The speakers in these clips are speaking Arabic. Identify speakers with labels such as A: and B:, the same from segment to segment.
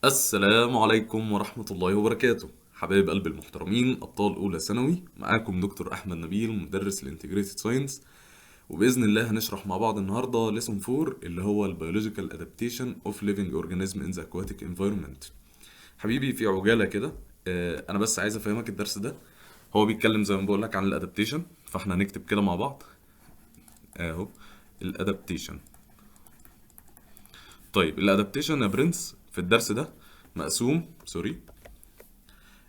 A: السلام عليكم ورحمة الله وبركاته. حبايب قلب المحترمين، أبطال أولى ثانوي، معاكم دكتور أحمد نبيل، مدرس الانتجريتد ساينس. وبإذن الله هنشرح مع بعض النهاردة ليسون 4 اللي هو البيولوجيكال ادابتيشن اوف ليفينج اورجانيزم ان ذا aquatic environment. حبيبي في عجالة كده، أنا بس عايز أفهمك الدرس ده. هو بيتكلم زي ما بقول لك عن الادابتيشن، فاحنا هنكتب كده مع بعض اهو الادابتيشن. طيب الادابتيشن يا برنس في الدرس ده مقسوم سوري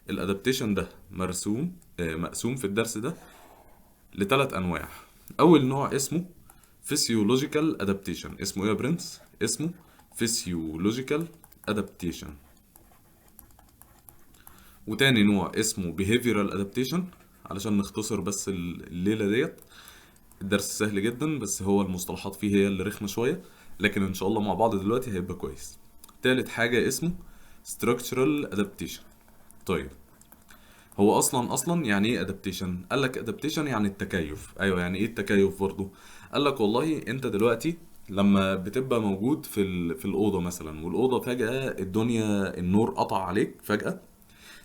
A: الادابتيشن ده مقسوم في الدرس ده لثلاث انواع. اول نوع اسمه physiological adaptation. اسمه ايه يا برنس؟ اسمه physiological adaptation. وتاني نوع اسمه behavioral adaptation. علشان نختصر بس الليلة ديت، الدرس سهل جدا بس هو المصطلحات فيه هي اللي رخمة شوية، لكن ان شاء الله مع بعض دلوقتي هيبقى كويس. تالت حاجة اسمه structural adaptation. طيب هو اصلا يعني ايه ادابتيشن؟ قال لك ادابتيشن يعني التكيف. ايوه، يعني ايه التكيف برضه؟ قال لك والله انت دلوقتي لما بتبقى موجود في الاوضه مثلا، والاوضه فجاه النور قطع عليك فجاه،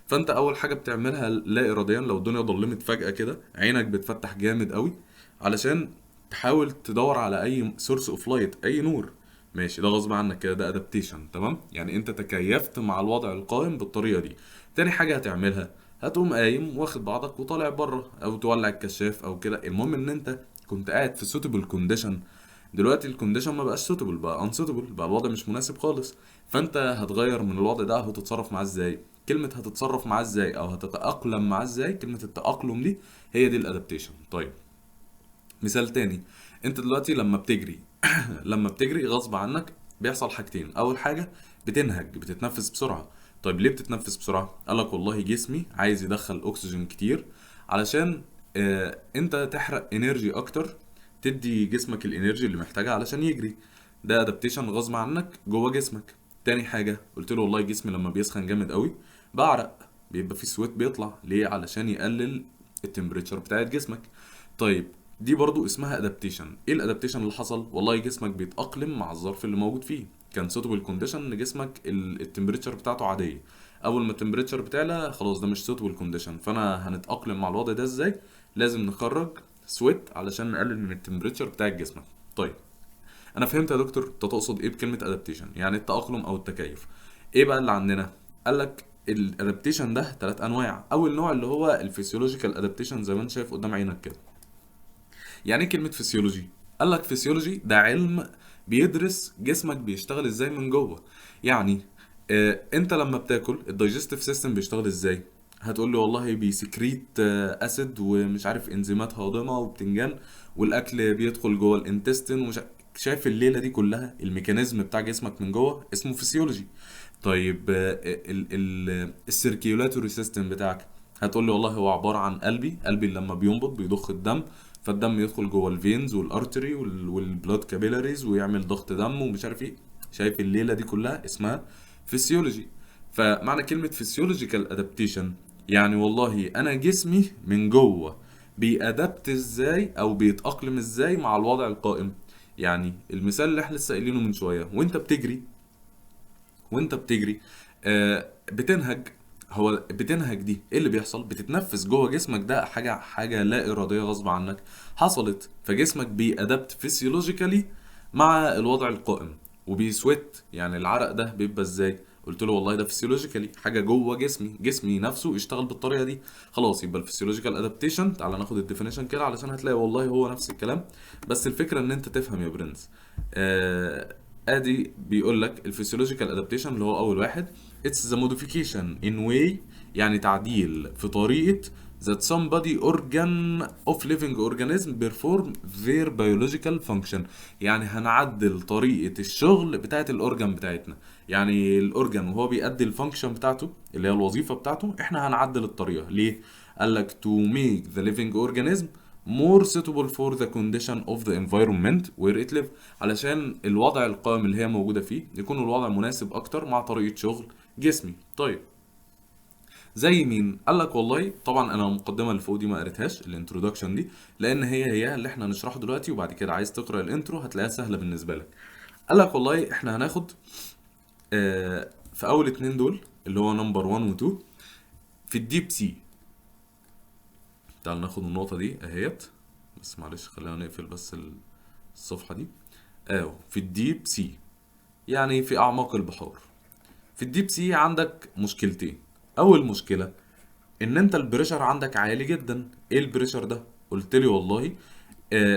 A: فانت اول حاجه بتعملها لا اراديا لو الدنيا ضلمت فجاه كده عينك بتفتح جامد قوي علشان تحاول تدور على اي سورس اوف لايت، اي نور. ماشي، ده غصب عنك كده، ده ادابتيشن. تمام، يعني انت تكيفت مع الوضع القائم بالطريقه دي. تاني حاجه هتعملها، هتقوم قايم واخد بعضك وطالع بره او تولع الكشاف او كده. المهم ان انت كنت قاعد في سوتبل كونديشن. دلوقتي الكونديشن ما بقاش سوتبل، بقى انسوتبل، بقى الوضع مش مناسب خالص. فانت هتغير من الوضع ده، هتتصرف معاه ازاي؟ كلمة هتتصرف معاه ازاي او هتتأقلم معاه ازاي، كلمة التأقلم دي هي دي الادابتيشن. طيب مثال تاني، انت دلوقتي لما بتجري لما بتجري غصب عنك بيحصل حاجتين. اول حاجة بتنهج، بتتنفس بسرعة. طيب ليه بتتنفس بسرعة؟ قالك والله جسمي عايز يدخل اكسجين كتير علشان انت تحرق انرجي اكتر، تدي جسمك الانرجي اللي محتاجها علشان يجري. ده ادابتيشن غصب عنك جوه جسمك. تاني حاجة قلت له والله جسمي لما بيسخن جامد قوي بعرق، بيبقى في سويت بيطلع ليه؟ علشان يقلل التمبريتشر بتاعت جسمك. طيب دي برضو اسمها ادابتيشن. ايه الادابتيشن اللي حصل؟ والله جسمك بيتأقلم مع الظرف اللي موجود فيه. كان سوتبل كونديشن ان جسمك التمبريتشر بتاعته عاديه، اول ما التمبريتشر بتعلى خلاص ده مش سوتبل كونديشن. فانا هنتأقلم مع الوضع ده ازاي؟ لازم نخرج سويت علشان نقلل من التمبريتشر بتاع جسمك. طيب انا فهمت يا دكتور انت تقصد ايه بكلمه ادابتيشن، يعني التأقلم او التكيف. ايه بقى اللي عندنا؟ قال لك الادابتيشن ده ثلاث انواع. اول نوع اللي هو الفسيولوجيكال ادابتيشن زي ما انت شايف قدام عينك كده. يعني ايه كلمة فسيولوجي؟ قال لك فسيولوجي ده علم بيدرس جسمك بيشتغل ازاي من جوه. يعني انت لما بتاكل الدايجستيف سيستم بيشتغل ازاي؟ هتقول لي والله بيسكريت اسيد ومش عارف انزيمات هاضمه وبتنجان، والاكل بيدخل جوه الانتستين شايف الليله دي كلها الميكانيزم بتاع جسمك من جوه اسمه فسيولوجي. طيب السيركيولاتوري سيستم بتاعك، هتقول لي والله هو عباره عن قلبي لما بينبض بيضخ الدم، فالدم يدخل جوه الفينز والارتري والبلاد كابيلاريز ويعمل ضغط دم ومش عارف ايه. شايف الليله دي كلها اسمها فسيولوجي. فمعنى كلمه فسيولوجيكال ادابتيشن يعني والله انا جسمي من جوه بيأدبت ازاي او بيتأقلم ازاي مع الوضع القائم. يعني المثال اللي احنا لسه قايلينه من شويه، وانت بتجري بتنهج. هو بتنهج دي ايه اللي بيحصل؟ بتتنفس جوه جسمك، ده حاجه لا اراديه غصب عنك حصلت، فجسمك بيأدبت فيسيولوجيكالي مع الوضع القائم وبيسويت. يعني العرق ده بيبقى ازاي؟ قلت له والله ده فيسيولوجيكالي حاجه جوه جسمي نفسه يشتغل بالطريقه دي. خلاص يبقى الفسيولوجيكال ادابتيشن، تعال ناخد الديفينيشن كده علشان هتلاقي والله هو نفس الكلام. بس الفكره ان انت تفهم يا برنس. ادي بيقول لك الفسيولوجيكال ادابتيشن اللي هو اول واحد، it's the modification in way، يعني تعديل في طريقة that somebody organ of living organism perform their biological function. يعني هنعدل طريقة الشغل بتاعت الاورجان بتاعتنا. يعني الاورجان وهو بيأدي الفانكشن بتاعته اللي هي الوظيفة بتاعته، احنا هنعدل الطريقة. ليه؟ قال لك to make the living organism more suitable for the condition of the environment where it live. علشان الوضع القائم اللي هي موجودة فيه يكون الوضع مناسب أكتر مع طريقة شغل جسمي. طيب زي مين؟ قال لك والله طبعا انا المقدمه اللي فوق دي ما قريتهاش، الانترودكشن دي، لان هي اللي احنا هنشرحه دلوقتي، وبعد كده عايز تقرا الانترو هتلاقيها سهله بالنسبه لك. قال لك والله احنا هناخد في اول اتنين دول اللي هو نمبر 1 و 2 في الديب سي. تعال ناخد النقطة دي اهيت، بس معلش خلينا نقفل بس الصفحة دي. في الديب سي يعني في اعماق البحار. في الديب سي عندك مشكلتين. اول مشكلة ان انت البريشر عندك عالي جدا. ايه البريشر ده؟ قلت لي والله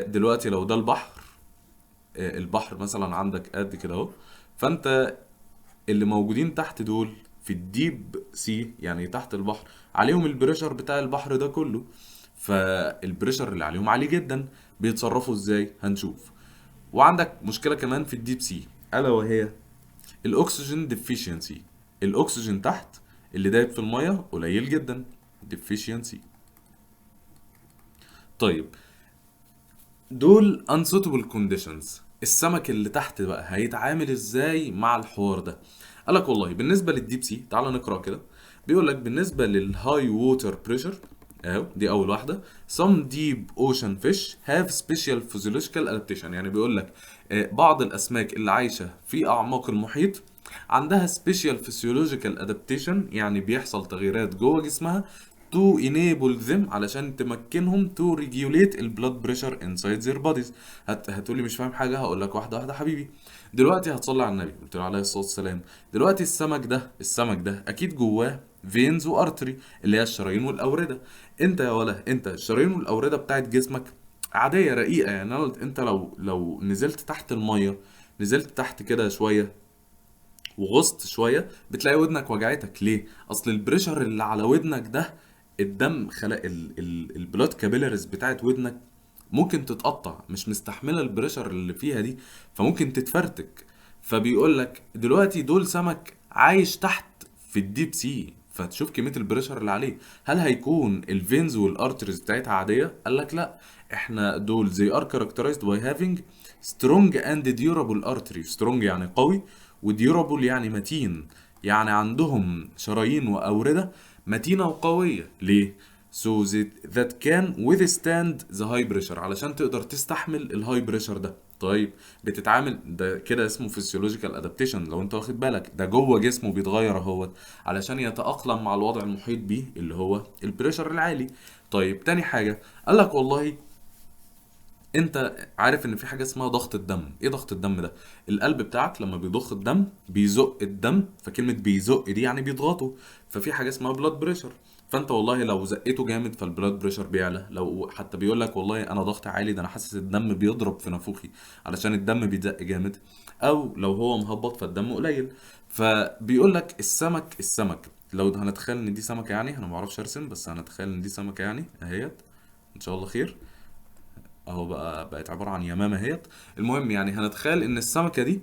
A: دلوقتي لو ده البحر، البحر مثلا عندك قد كده اهو، فانت اللي موجودين تحت دول في الديب سي يعني تحت البحر عليهم البريشر بتاع البحر ده كله، فالبريشر اللي عليهم عالي جدا. بيتصرفوا ازاي؟ هنشوف. وعندك مشكلة كمان في الديب سي الا وهي الاكسجين ديفيشنسي. الاكسجين تحت اللي دايب في الميه قليل جدا، ديفيشنسي. طيب دول unsuitable conditions. السمك اللي تحت بقى هيتعامل ازاي مع الحوار ده؟ قالك والله بالنسبة للديب سي، تعال نقرأ كده. بيقول لك بالنسبة للهاي ووتر بريشر اهو، دي اول واحدة. some deep ocean fish have special physiological adaptation. يعني بيقول لك بعض الاسماك اللي عايشة في اعماق المحيط عندها special physiological adaptation، يعني بيحصل تغييرات جوه جسمها to enable them علشان تمكنهم to regulate ال blood pressure inside their bodies. هتقولي مش فاهم حاجة، هقول لك واحدة واحدة حبيبي. دلوقتي هتصلي على النبي، قلت له عليه الصلاة والسلام. دلوقتي السمك ده أكيد جواه فينز وارتري اللي هي الشرايين والأوردة. انت يا ولا انت الشرايين والأوردة بتاعت جسمك عادية رقيقة. يعني انت لو نزلت تحت المية، نزلت تحت كده شوية وغصت شويه بتلاقي ودنك وجعتك. ليه؟ اصل البريشر اللي على ودنك ده، الدم خلق البلاد كابيلاريز بتاعت ودنك ممكن تتقطع، مش مستحمله البريشر اللي فيها دي، فممكن تتفرتك. فبيقول لك دلوقتي دول سمك عايش تحت في الديب سي، فتشوف كميه البريشر اللي عليه. هل هيكون الفينز والارتريز بتاعتها عاديه؟ قال لك لا، احنا دول they are characterized by having strong and durable artery. strong يعني قوي، وديورابل يعني متين، يعني عندهم شرايين وأوردة متينة وقوية. ليه؟ so that can withstand the high pressure، علشان تقدر تستحمل الهاي بريشر ده. طيب بتتعامل ده كده اسمه physiological adaptation. لو انت واخد بالك ده جوه جسمه بيتغير اهوت علشان يتأقلم مع الوضع المحيط بيه اللي هو البريشر العالي. طيب تاني حاجة قال لك والله انت عارف ان في حاجه اسمها ضغط الدم. ايه ضغط الدم ده؟ القلب بتاعك لما بيضخ الدم بيزق الدم، فكلمه بيزق دي يعني بيضغطه، ففي حاجه اسمها بلاد بريشر. فانت والله لو زقته جامد فالبلاد بريشر بيعلى. لو حتى بيقول لك والله انا ضغطي عالي، ده انا حاسس الدم بيضرب في نافوخي علشان الدم بيزق جامد. او لو هو مهبط فالدم قليل. فبيقول لك السمك لو هنتخيل ان دي سمكه، يعني انا ما بعرفش ارسم بس هنتخيل ان دي سمكه يعني اهيت، ان شاء الله خير. اهو بقت عباره عن يمامه اهيت. المهم يعني هنتخيل ان السمكه دي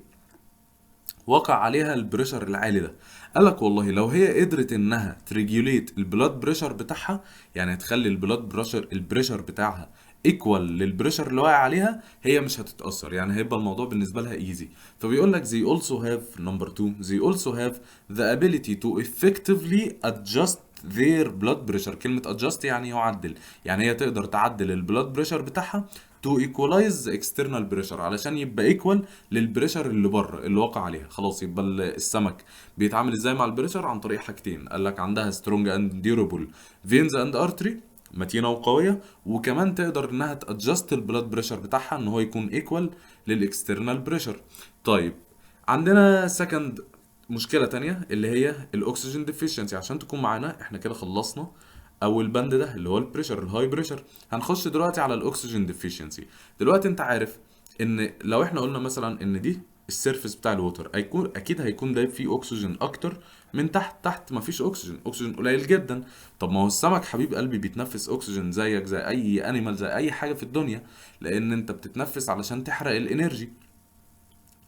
A: وقع عليها البريشر العالي ده. قالك والله لو هي قدرت انها تريجوليت البلاد بريشر بتاعها، يعني تخلي البريشر بتاعها ايكوال للبريشر اللي واقع عليها، هي مش هتتأثر، يعني هيبقى الموضوع بالنسبة لها ايزي. فبيقول لك they also have number 2 they also have the ability to effectively adjust their blood pressure. كلمة adjust يعني يعدل، يعني هي تقدر تعدل البلاد بريشر بتاعها to equalize the external pressure علشان يبقى equal للبريشر اللي بره اللي واقع عليها. خلاص يبقى السمك بيتعامل ازاي مع البريشر؟ عن طريق حاجتين. قال لك عندها strong and durable veins and artery، متينه وقويه، وكمان تقدر انها تادجست البلاد بريشر بتاعها ان هو يكون ايكوال للاكسترنال بريشر. طيب عندنا سكند مشكله تانية اللي هي الاكسجين ديفيشنسي. عشان تكون معانا احنا كده خلصنا اول بند ده اللي هو البريشر الهاي بريشر. هنخش دلوقتي على الاكسجين ديفيشنسي. دلوقتي انت عارف ان لو احنا قلنا مثلا ان دي السيرفيس بتاع الووتر، اكيد هيكون دايب فيه اكسجين اكتر من تحت مفيش اكسجين قليل جدا. طب ما هو السمك حبيب قلبي بيتنفس اكسجين زيك زي اي انيمال زي اي حاجه في الدنيا، لان انت بتتنفس علشان تحرق الانرجي.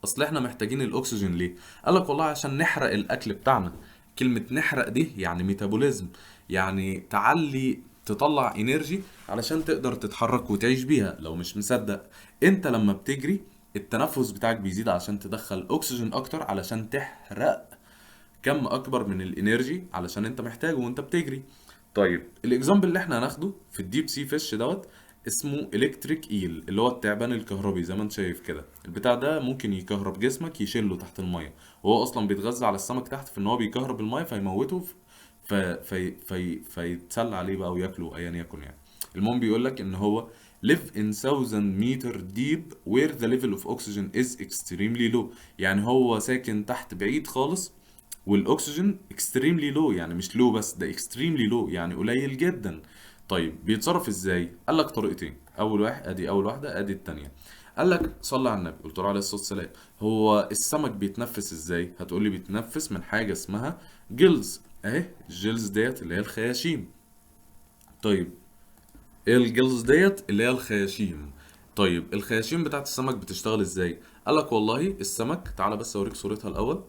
A: اصل احنا محتاجين الاكسجين ليه؟ قالك والله عشان نحرق الاكل بتاعنا. كلمة نحرق دي يعني ميتابوليزم، يعني تطلع انرجي علشان تقدر تتحرك وتعيش بيها. لو مش مصدق، انت لما بتجري التنفس بتاعك بيزيد علشان تدخل اكسجين اكتر علشان تحرق كم اكبر من الانرجي علشان انت محتاجه وانت بتجري. طيب الاكزامبل اللي احنا هناخده في الديب سي فيش دوت، اسمه الكتريك ايل، اللي هو التعبان الكهربي. زي ما انت شايف كده البتاع ده ممكن يكهرب جسمك، يشيله تحت الميه، وهو اصلا بيتغذى على السمك تحت، في ان هو بيكهرب الميه فيموته فيتسلى عليه بقى وياكله ايا يكن يعني. المهم بيقول لك ان هو live in 1000 meter deep where the level of oxygen is extremely low. يعني هو ساكن تحت بعيد خالص، والاكسجين extremely low، يعني مش low بس، ده extremely low يعني قليل جدا. طيب بيتصرف ازاي؟ قال لك طريقتين، اول واحد ادي اول واحده ادي التانية. قال لك صلى على النبي، قلت له عليه الصلاه والسلام، هو السمك بيتنفس ازاي؟ هتقول لي بيتنفس من حاجه اسمها جيلز اهي. الجيلز ديت اللي هي الخياشيم. طيب ايه الجلز ديت؟ اللي هي الخياشيم. طيب الخياشيم بتاعت السمك بتشتغل ازاي؟ قالك والله السمك، تعالى بس اوريك صورتها الاول.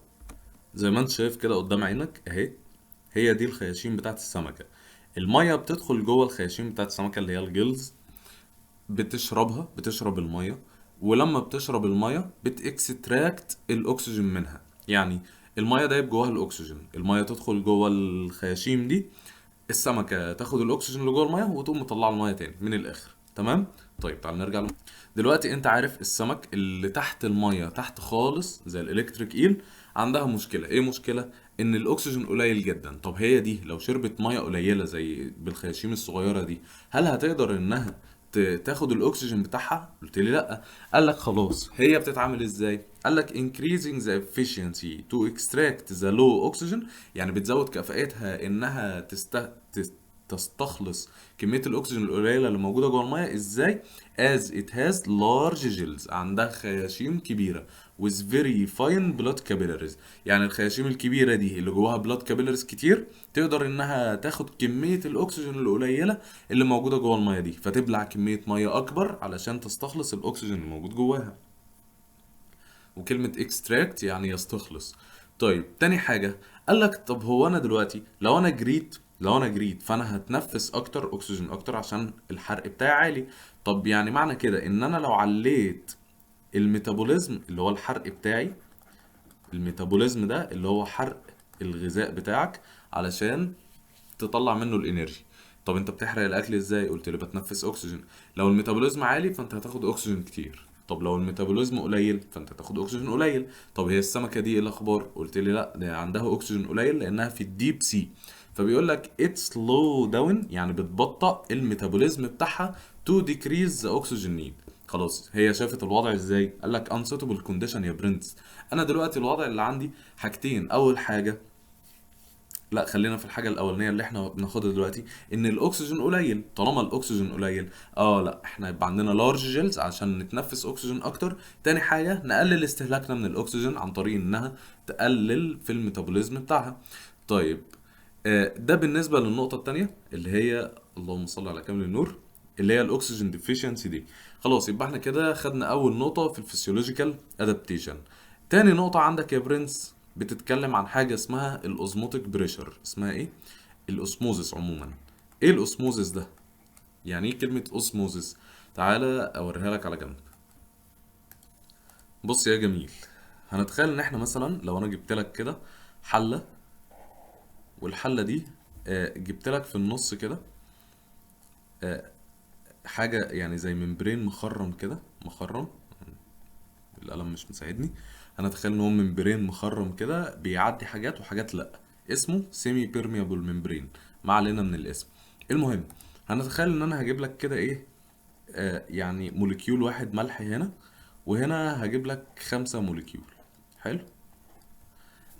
A: زي ما انت شايف كده قدام عينك اهي، هي دي الخياشيم بتاعت السمكة. المية بتدخل جوه الخياشيم بتاعت السمكة اللي هي الجلز، بتشربها، بتشرب المية، ولما بتشرب المية بتاكستراكت الاكسجين منها. يعني المية دايب جواها الاكسجين، المية تدخل جوه الخياشيم دي، السمكة تاخد الاكسجين اللي جوه المية وتقوم مطلعه المية تاني من الاخر. تمام. طيب تعال نرجع دلوقتي انت عارف السمك اللي تحت المية تحت خالص زي الالكتريك ايل عندها مشكلة. ايه مشكلة؟ ان الاكسجين قليل جدا. طب هي دي لو شربت مية قليلة زي بالخياشيم الصغيرة دي، هل هتقدر انها تاخد الاكسجين بتاعها؟ قلت لي لا. قال لك خلاص، هي بتتعامل ازاي؟ قال لك increasing the efficiency to extract the low oxygen، يعني بتزود كفاءتها انها تستخلص كمية الأكسجين القليلة اللي موجودة جوه المية. إزاي؟ as it has large gills، عندها خياشيم كبيرة with very fine blood capillaries. يعني الخياشيم الكبيرة دي اللي جواها blood capillaries كتير، تقدر إنها تاخد كمية الأكسجين القليلة اللي موجودة جوه المية دي، فتبلع كمية مية أكبر علشان تستخلص الأكسجين اللي موجود جواها. وكلمة extract يعني يستخلص. طيب تاني حاجة، قالك طب هو أنا دلوقتي لو أنا جريت فأنا هتنفس أكتر أكسجين أكتر عشان الحرق بتاعي عالي. طب يعني معنى كده إن أنا لو عليت الميتابوليزم اللي هو الحرق بتاعي، الميتابوليزم ده اللي هو حرق الغذاء بتاعك علشان تطلع منه الانرجي. طب انت بتحرق الاكل ازاي؟ قلت لي بتنفس اكسجين. لو الميتابوليزم عالي فانت هتاخد اكسجين كتير، طب لو الميتابوليزم قليل فانت هتاخد اكسجين قليل. طب هي السمكه دي ايه الاخبار؟ قلت لي لا، ده عندها اكسجين قليل لانها في الديب سي. فبيقول لك ات سلو داون، يعني بتبطئ الميتابوليزم بتاعها تو ديكريز ذا اوكسجين نيد. خلاص هي شافت الوضع ازاي؟ قال لك unsuitable condition يا برنس. انا دلوقتي الوضع اللي عندي حاجتين. اول حاجه، لا خلينا في الحاجة الأولانية اللي احنا بناخدها دلوقتي، إن الأكسجين قليل. طالما الأكسجين قليل، لا احنا يبقى عندنا لارج جيلز عشان نتنفس أكسجين أكتر. تاني حاجة نقلل استهلاكنا من الأكسجين عن طريق إنها تقلل في الميتابوليزم بتاعها. طيب ده بالنسبة للنقطة التانية اللي هي اللهم صل على كامل النور، اللي هي الأكسجين ديفيشنسي دي. خلاص يبقى احنا كده خدنا أول نقطة في الفسيولوجيكال أدابتيشن. تاني نقطة عندك يا برنس بتتكلم عن حاجة اسمها الأوزموتيك بريشر. اسمها ايه؟ الأوسموزس عموما. ايه الأوسموزس ده؟ يعني ايه كلمة أوسموزس؟ تعالى أوريها لك على جنب. بص يا جميل، هنتخيل ان احنا مثلا لو انا جبت لك كده حلة، والحلة دي جبت لك في النص كده حاجة يعني زي ممبرين مخرم كده، مخرم، القلم مش مساعدني. هنتخيل ان هو ممبرين مخرم كده بيعدي حاجات وحاجات لا، اسمه سيمي بيرميابل ممبرين، ما علينا من الاسم. المهم هنتخيل ان انا هجيب لك كده ايه، يعني موليكيول واحد ملح هنا، وهنا هجيب لك 5 موليكيول. حلو.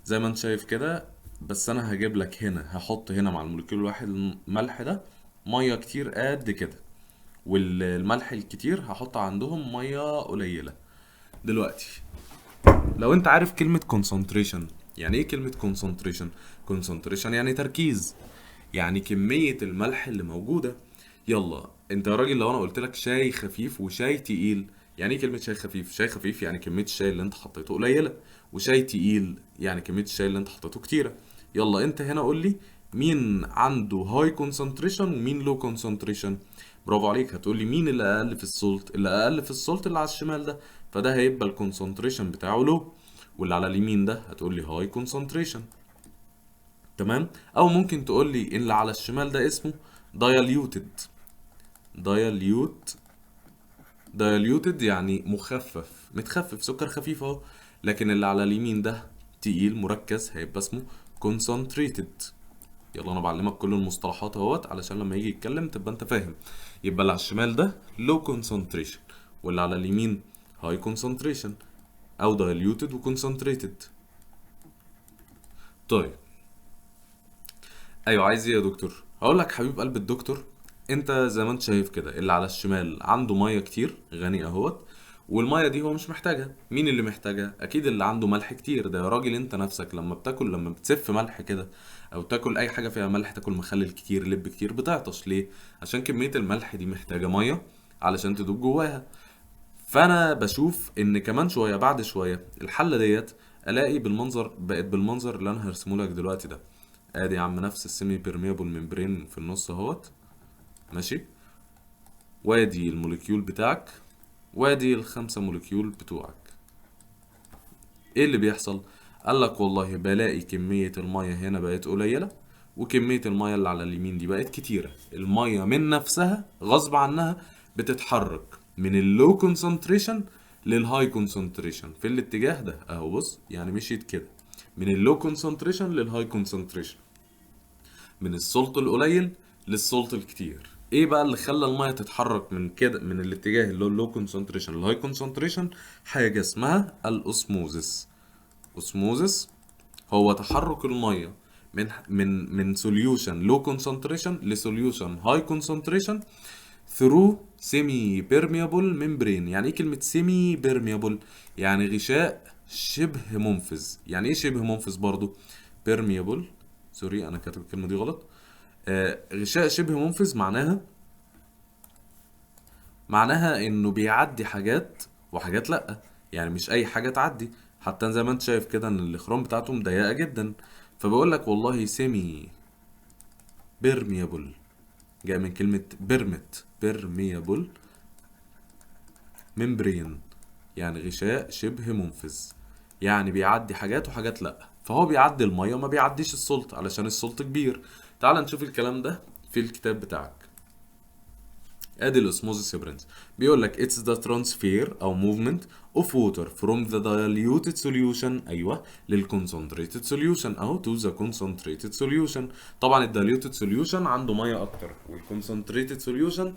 A: زي ما انت شايف كده، بس انا هجيب لك هنا، هحط هنا مع الموليكيول الواحد الملح ده ميه كتير قد كده، والملح الكتير هحط عندهم ميه قليله. دلوقتي لو انت عارف كلمة concentration، يعني ايه كلمة concentration؟ concentration يعني تركيز، يعني كمية الملح اللي موجودة. يلا انت يا راجل، لو انا قلت لك شاي خفيف وشاي تقيل، يعني ايه كلمة شاي خفيف؟ شاي خفيف يعني كمية الشاي اللي انت حطيته قليلة، وشاي تقيل يعني كمية الشاي اللي انت حطيته كتيرة. يلا انت هنا قول لي مين عنده هاي كونسنتريشن ومين لو كونسنتريشن. برافو عليك، هتقول لي مين اللي اقل في السولت؟ اللي اقل في السولت اللي على الشمال ده، فده هيبقى الكونسنتريشن بتاعه لو. واللي على اليمين ده هتقول لي هاي كونسنتريشن. تمام. او ممكن تقول لي اللي على الشمال ده اسمه diluted. دايليوت. دايليوتد يعني مخفف، متخفف، سكر خفيف اهو. لكن اللي على اليمين ده تقيل مركز، هيبقى اسمه concentrated. يلا انا بعلمك كل المصطلحات اهوت علشان لما يجي يتكلم تبقى انت فاهم. يبقى اللي على الشمال ده low concentration، واللي على اليمين high concentration او diluted و concentrated. طيب ايوه، عايز ايه يا دكتور؟ هقول لك حبيب قلب الدكتور. انت زي ما انت شايف كده اللي على الشمال عنده ميه كتير، غني اهوت، والميه دي هو مش محتاجها. مين اللي محتاجها؟ اكيد اللي عنده ملح كتير ده. يا راجل انت نفسك لما بتاكل، لما بتسف ملح كده او تاكل اي حاجه فيها ملح، تاكل مخلل كتير، لب كتير، بتعطش ليه؟ عشان كميه الملح دي محتاجه ميه علشان تدوب جواها. فانا بشوف ان كمان شويه، بعد شويه، الحله ديت الاقي بالمنظر، بقت بالمنظر اللي انا هرسمه لك دلوقتي ده. ادي يا عم نفس السيمي بيرميبل ممبرين في النص اهوت، ماشي، وادي الموليكيول بتاعك، وادي الخمسه موليكيول بتوعك. ايه اللي بيحصل؟ قال لك والله بلاقي كميه الميه هنا بقت قليله، وكميه الميه اللي على اليمين دي بقت كتيره. الميه من نفسها غصب عنها بتتحرك من اللو كونسنتريشن للهاي كونسنتريشن في الاتجاه ده اهو. بص يعني مشيت كده من اللو كونسنتريشن للهاي كونسنتريشن، من السولت القليل للسولت الكتير. ايه بقى اللي خلى الميه تتحرك من كده، من الاتجاه اللي هو اللو كونسنتريشن للهاي كونسنتريشن؟ حاجه اسمها الاسموزس. اسموزس هو تحرك الميه من سوليوشن لو كونسنتريشن لسوليوشن هاي كونسنتريشن ثرو سيمي بيرميبل ممبرين. يعني ايه كلمه سيمي بيرميبل؟ يعني غشاء شبه منفذ. يعني ايه شبه منفذ برضو؟ بيرميبل، سوري انا كاتب الكلمه دي غلط. غشاء شبه منفذ معناها انه بيعدي حاجات وحاجات لا. يعني مش اي حاجه تعدي. حتى زي ما انت شايف كده ان الاخرام بتاعته مضيقه جدا. فبقول لك والله سيمي بيرميبل جاء من كلمه بيرمت، بيرميبل ممبرين، يعني غشاء شبه منفذ. يعني بيعدي حاجات وحاجات لا. فهو بيعدي الميه وما بيعديش السلط علشان السلط كبير. تعال نشوف الكلام ده في الكتاب بتاعك. ادي الاسموزيس يا برنس. بيقول لك it's the transfer او movement of water from the diluted solution، ايوه، للconcentrated solution اهو to the concentrated solution. طبعا الdiluted solution عنده ميه اكتر، والconcentrated solution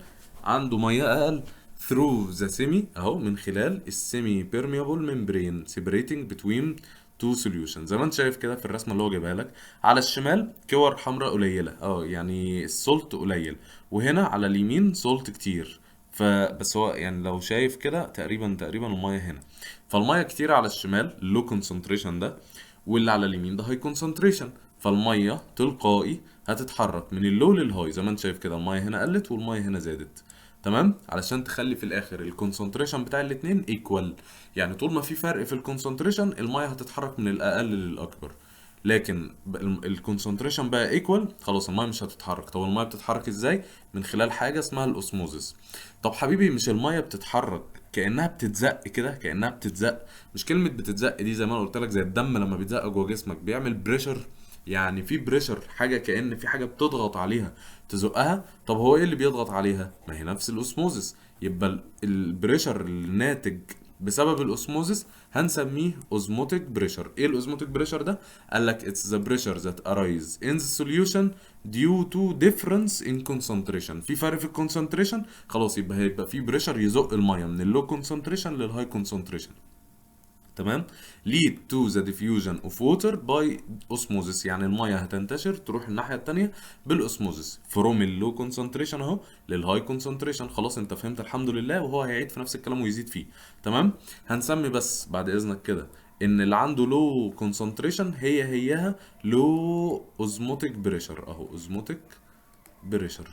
A: عنده ميه اقل. through the semi اهو، من خلال السيمي permeable membrane separating between تو سوليوشن. زي ما انت شايف كده في الرسمه اللي هو جايبها لك، على الشمال كور حمراء قليله يعني السولت قليل، وهنا على اليمين سولت كتير. فبس هو يعني لو شايف كده تقريبا الميه هنا، فالميه كتير على الشمال اللو كونسنتريشن ده، واللي على اليمين ده هاي كونسنتريشن. فالميه تلقائي هتتحرك من اللو للهاي. زي ما انت شايف كده الميه هنا قلت والميه هنا زادت، تمام، علشان تخلي في الاخر الكونسنتريشن بتاع الاتنين ايكوال. يعني طول ما في فرق في الكونسنتريشن الميه هتتحرك من الاقل للاكبر. لكن الكونسنتريشن بقى ايكوال، خلاص الميه مش هتتحرك. طب الميه بتتحرك ازاي؟ من خلال حاجه اسمها الاسموزس. طب حبيبي مش الميه بتتحرك كانها بتتزق كده؟ كانها بتتزق. مش كلمه بتتزق دي زي ما انا قلت لك، زي الدم لما بيتزق جوه جسمك بيعمل بريشر. يعني في بريشر، حاجه كأن في حاجه بتضغط عليها تزقها. طب هو ايه اللي بيضغط عليها؟ ما هي نفس الاسموزس. يبقى البريشر الناتج بسبب الاسموزس هنسميه اوزموتيك بريشر. ايه الاوزموتيك بريشر ده؟ قال لك it's the pressure that arise in the solution due to difference in concentration. في فرق في الكونسنتريشن، خلاص يبقى هيبقى في بريشر يزق الميه من اللو كونسنتريشن للهاي كونسنتريشن، تمام. lead to the diffusion of water by osmosis. يعني الميه هتنتشر تروح الناحيه التانيه بالاسموزس from اللو كونسنتريشن اهو للهاي كونسنتريشن. خلاص انت فهمت الحمد لله، وهو هيعيد في نفس الكلام ويزيد فيه، تمام. هنسمي بس بعد اذنك كده ان اللي عنده لو كونسنتريشن هيها لو اوزموتيك بريشر اهو، اوزموتيك بريشر.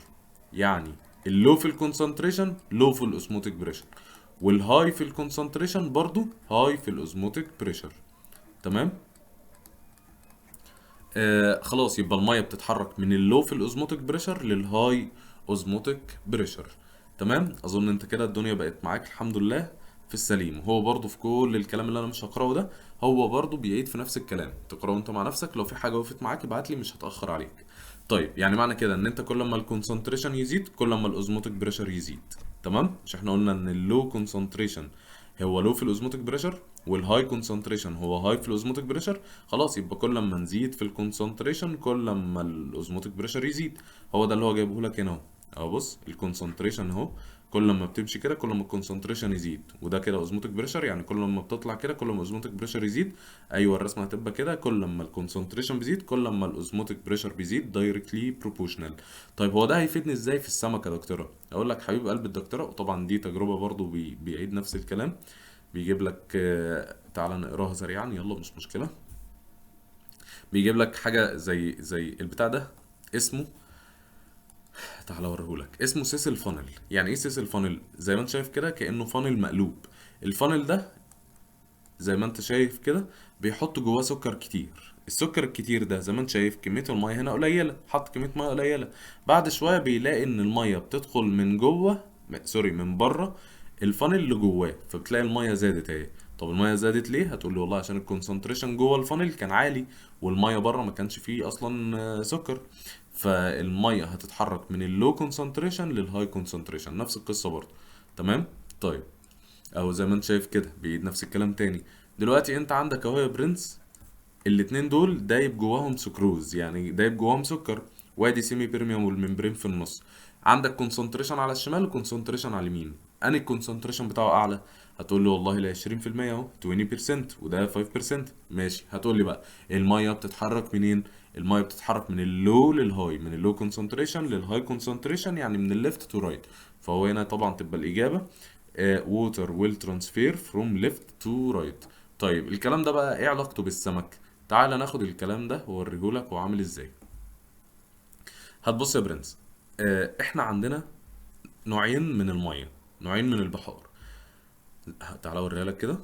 A: يعني اللو في الكونسنتريشن لو في الاسموتيك بريشر، والهاي في الكونسنتريشن برضو هاي في الاوزموتيك بريشر، تمام. خلاص يبقى الميه بتتحرك من اللو في الاوزموتيك بريشر للهاي اوزموتيك بريشر، تمام. اظن انت كده الدنيا بقت معاك الحمد لله في السليم. هو برضو في كل الكلام اللي انا مش هقراه ده هو برضو بيعيد في نفس الكلام. تقراه انت مع نفسك، لو في حاجه وقفت معاك ابعت لي، مش هتاخر عليك. طيب يعني معنى كده ان انت كل ما الكونسنتريشن يزيد كل ما الاوزموتيك بريشر يزيد. تمام؟ مش احنا قلنا ان اللو كونسنتريشن هو لو في الاوزموتيك بريشر والهاي كونسنتريشن هو هاي في الاوزموتيك بريشر؟ خلاص يبقى كل ما نزيد في الكونسنتريشن كل ما الاوزموتيك بريشر يزيد. هو ده اللي هو جايبه لك هنا اهو. اهو بص الكونسنتريشن اهو، كل ما بتمشي كده كل ما الكونسنتريشن يزيد، وده كده اوزموتيك بريشر، يعني كل ما بتطلع كده كل ما الاوزموتيك بريشر يزيد. ايوه الرسمه هتبقى كده، كل ما الكونسنتريشن بيزيد كل ما الاوزموتيك بريشر بيزيد دايركتلي بروبوشنال. طيب هو ده هيفيدني ازاي في السمكه يا دكتوره؟ اقول لك حبيب قلب الدكتوره، وطبعا دي تجربه برضو بيعيد نفس الكلام. بيجيب لك تعالى نقراها سريعا يلا مش مشكله. بيجيب لك حاجه زي البتاع ده، اسمه، تعالى اوريهولك، اسمه سيسل فانل. يعني ايه سيسل فانل؟ زي ما انت شايف كده كانه فانل مقلوب. الفانل ده زي ما انت شايف كده بيحط جواه سكر كتير. السكر الكتير ده زي ما انت شايف كمية المية هنا قليلة، حط كمية مية قليلة. بعد شوية بيلاقي ان المية بتدخل من جوه، سوري من بره الفانل اللي جواه، فبتلاقي المية زادت اهي. طب المية زادت ليه؟ هتقول لي والله عشان الكونسنتريشن جوه الفانل كان عالي والمية بره ما كانش فيه اصلا سكر. فالمية هتتحرك من اللو كونسنتريشن للهاي كونسنتريشن، نفس القصة برضه. تمام؟ طيب اهو زي ما انت شايف كده بيعيد نفس الكلام تاني. دلوقتي انت عندك اهو يا برنس، الاتنين دول دايب جواهم سكروز، يعني دايب جواهم سكر، وادي سيمي بيرميوم والممبرين في النص. عندك كونسنتريشن على الشمال وكونسنتريشن على اليمين، انهي الكونسنتريشن بتاعه اعلى؟ هتقول لي والله ال 20% اهو 20% وده 5%. ماشي، هتقول لي بقى الميه بتتحرك منين؟ الميه بتتحرك من اللو للهاي، من اللو كونسنتريشن للهاي كونسنتريشن، يعني من الليفت تو رايت. فهو هنا طبعا تبقى الاجابه water will transfer from left to right. طيب الكلام ده بقى ايه علاقته بالسمك؟ تعال ناخد الكلام ده واوريهولك هو عامل ازاي. هتبص يا برنس، احنا عندنا نوعين من الميه، نوعين من البحار. تعال اوريها لك كده.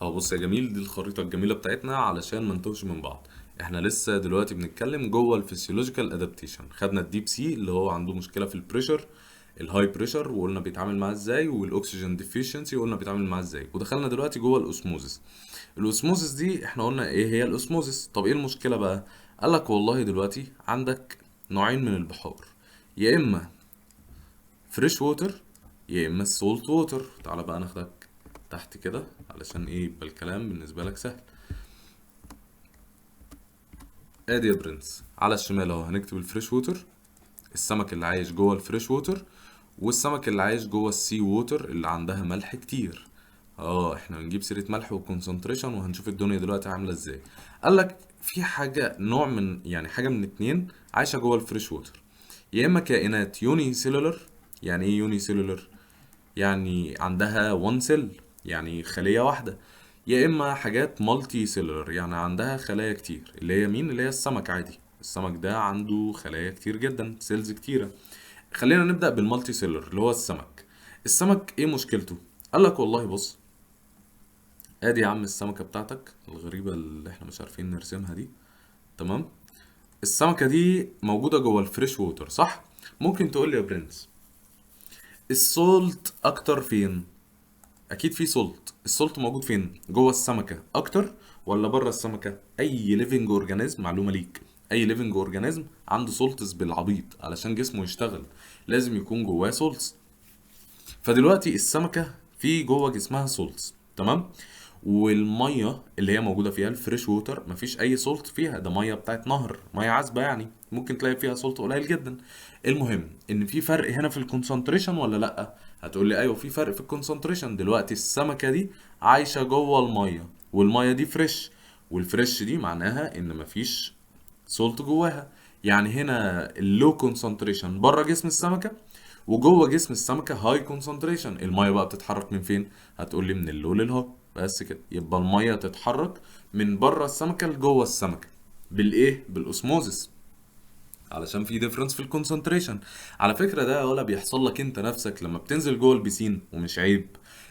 A: اهو بص يا جميل، دي الخريطة الجميلة بتاعتنا علشان ما نتوهش من بعض. احنا لسه دلوقتي بنتكلم جوه الفسيولوجيكال ادابتيشن، خدنا الديب سي اللي هو عنده مشكلة في البريشر، الهاي بريشر وقلنا بيتعامل معاه ازاي، والاكسجين ديفيشنسي وقلنا بيتعامل معاه ازاي، ودخلنا دلوقتي جوه الاوسموزس. الاوسموزس دي احنا قلنا ايه هي الاوسموزس. طب ايه المشكلة بقى؟ قالك والله دلوقتي عندك نوعين من البحار، يا اما فريش ووتر يا اما السولت ووتر. تعالى بقى ناخدك تحت كده علشان ايه يبقى الكلام بالنسبه لك سهل. ادي يا برنس على الشمال اهو هنكتب الفريش ووتر، السمك اللي عايش جوه الفريش ووتر، والسمك اللي عايش جوه السي ووتر اللي عندها ملح كتير. اه احنا هنجيب سيره ملح وكونسنتريشن وهنشوف الدنيا دلوقتي عامله ازاي. قالك في حاجه نوع من يعني حاجه من اتنين عايشه جوه الفريش ووتر، يا اما كائنات يوني سيلولر. يعني ايه يوني سيلولر؟ يعني عندها وان سيل، يعني خلية واحدة. يا إما حاجات مالتي سيلولر، يعني عندها خلايا كتير، اللي هي مين؟ اللي هي السمك عادي. السمك ده عنده خلايا كتير جدا، سيلز كتيرة. خلينا نبدأ بالمالتي سيلولر اللي هو السمك. السمك ايه مشكلته؟ قالك والله بص، ادي يا عم السمكة بتاعتك الغريبة اللي احنا مش عارفين نرسمها دي. تمام؟ السمكة دي موجودة جوه الفريش ووتر صح؟ ممكن تقول لي يا برنس السولت اكتر فين؟ اكيد في سولت. السولت موجود فين؟ جوه السمكه اكتر ولا بره السمكه؟ اي ليفنج اورجانيزم، معلومه ليك، اي ليفنج اورجانيزم عنده سولتس بالعبيط علشان جسمه يشتغل، لازم يكون جواه سولتس. فدلوقتي السمكه في جوه جسمها سولتس، تمام؟ والميه اللي هي موجوده فيها الفريش ووتر مفيش اي سولت فيها، ده ميه بتاعت نهر، ميه عذبه، يعني ممكن تلاقي فيها سولت قليل جدا. المهم ان في فرق هنا في الكونسنتريشن ولا لا؟ هتقول لي ايوه في فرق في الكونسنتريشن. دلوقتي السمكه دي عايشه جوه الميه والميه دي فريش، والفريش دي معناها ان مفيش سولت جواها. يعني هنا اللو كونسنتريشن بره جسم السمكه، وجوه جسم السمكه هاي كونسنتريشن. الميه بقى بتتحرك من فين؟ هتقول لي من اللو للهاي. بس كده يبقى الميه تتحرك من بره السمكه لجوه السمكه بالايه؟ بالاوسموزس، علشان في ديفرنس في الكونسنتريشن. على فكره ده ولا بيحصل لك انت نفسك لما بتنزل جوه البسين ومش عيب،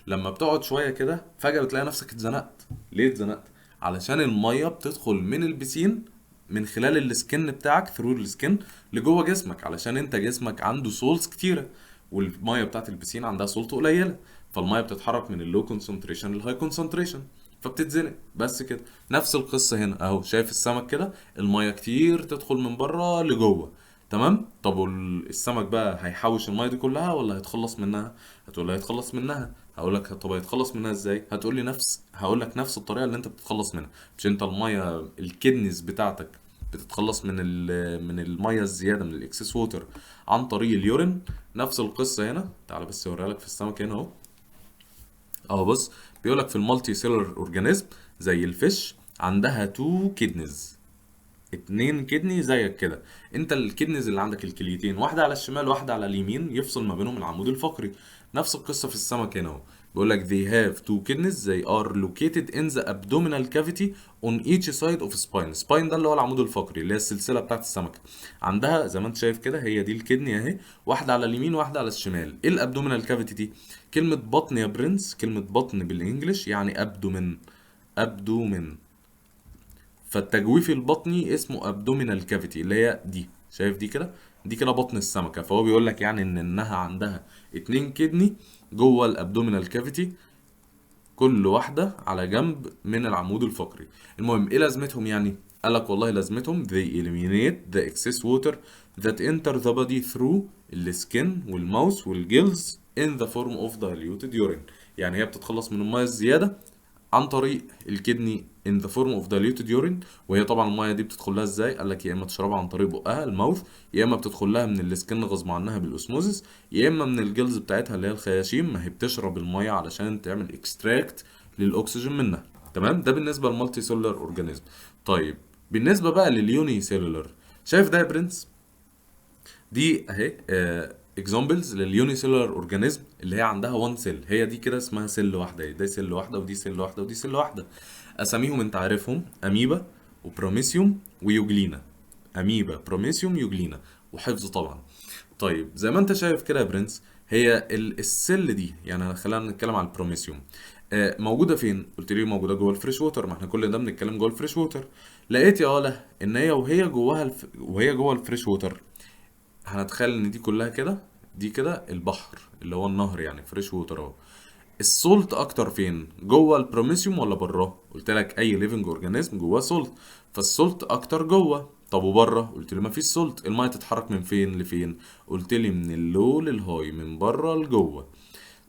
A: لما بتقعد شويه كده فجاه بتلاقي نفسك اتزنقت. ليه اتزنقت؟ علشان الميه بتدخل من البسين من خلال السكن بتاعك، ثرو السكن، لجوه جسمك، علشان انت جسمك عنده سولز كتيره والميه بتاعت البسين عندها سولت قليله، فالميه بتتحرك من اللو كونسنتريشن للهاي كونسنتريشن. فبتتزنق بس كده. نفس القصه هنا اهو، شايف السمك كده الميه كتير تدخل من بره لجوه. تمام. طب السمك بقى هيحوش الميه دي كلها ولا هيتخلص منها؟ هتقول لي هيتخلص منها. هقول لك طب هيتخلص منها ازاي؟ هتقول لي هقول لك نفس الطريقه اللي انت بتتخلص منها. مش انت الميه الكدنس بتاعتك بتتخلص من الميه الزياده من الاكسس ووتر عن طريق اليورين؟ نفس القصه هنا. تعال بس اوريها لك في السمك هنا اهو. اهو بص، بيقول لك في المالتي سيلر اورجانيزم زي الفيش عندها تو كيدنز، اتنين كدني زيك كده. انت الكدنز اللي عندك الكليتين، واحده على الشمال واحده على اليمين، يفصل ما بينهم العمود الفقري. نفس القصه في السمك هنا اهو. بيقول لك they have two kidneys they are located in the abdominal cavity on each side of spine. spine ده اللي هو العمود الفقري، اللي هي السلسله بتاعت السمكه. عندها زي ما انت شايف كده، هي دي الكدني اهي، واحده على اليمين واحده على الشمال. ايه الابدومينال كافيتي دي؟ كلمه بطن يا برنس، كلمه بطن بالانجلش يعني ابدومين. ابدومين. فالتجويف البطني اسمه ابدومينال كافيتي، اللي هي دي، شايف دي كده؟ دي كده بطن السمكه. فهو بيقول لك يعني انها عندها اتنين كدني جوه الابدومينال كافيتي، كل واحده على جنب من العمود الفقري. المهم ايه لازمتهم يعني؟ قال لك والله لازمتهم they eliminate the excess water that enter the body through السكن والماوس والجيلز in the form of diluted urine. يعني هي بتتخلص من الميه الزياده عن طريق الكدني in the form of diluted urine. وهي طبعا الميه دي بتدخل لها ازاي؟ قال لك يا اما تشربها عن طريق بقها الماوث، يا اما بتدخل لها من السكن غصب عنها بالاسموزس، يا اما من الجلز بتاعتها اللي هي الخياشيم، ما هي بتشرب الميه علشان تعمل اكستراكت للاكسجين منها. تمام. ده بالنسبه للمالتي سيلولار اورجانيزم. طيب بالنسبه بقى لليوني سيلولار، شايف ده يا برنس؟ دي اهي اكزامبلز لليوني سيلولار اورجانيزم اللي هي عندها وان سيل. هي دي كده اسمها سيل واحده، دي سيل واحده ودي سيل واحده ودي سيل واحده. اساميهم انت عارفهم، اميبا وبروميسيوم ويوجلينا. اميبا، بروميسيوم، يوجلينا، وحفظ طبعا. طيب زي ما انت شايف كده يا برنس، هي السيل دي يعني خلينا نتكلم على البروميسيوم. موجوده فين؟ قلت لي موجوده جوه الفريش ووتر، ما احنا كل ده بنتكلم جوه الفريش ووتر. لقيت يا ولا ان هي وهي جواها وهي جوه الفريش ووتر، هنتخيل ان دي كلها كده، دي كده البحر اللي هو النهر يعني فريش ووتر اهو. السولت اكتر فين؟ جوه البروميسيوم ولا براه؟ قلت لك اي ليفنج اورجانيزم جواه سولت، فالسولت اكتر جوه. طب وبره؟ قلت لي مفيش سولت. الميه تتحرك من فين لفين؟ قلت لي من اللو للهاي، من بره لجوه.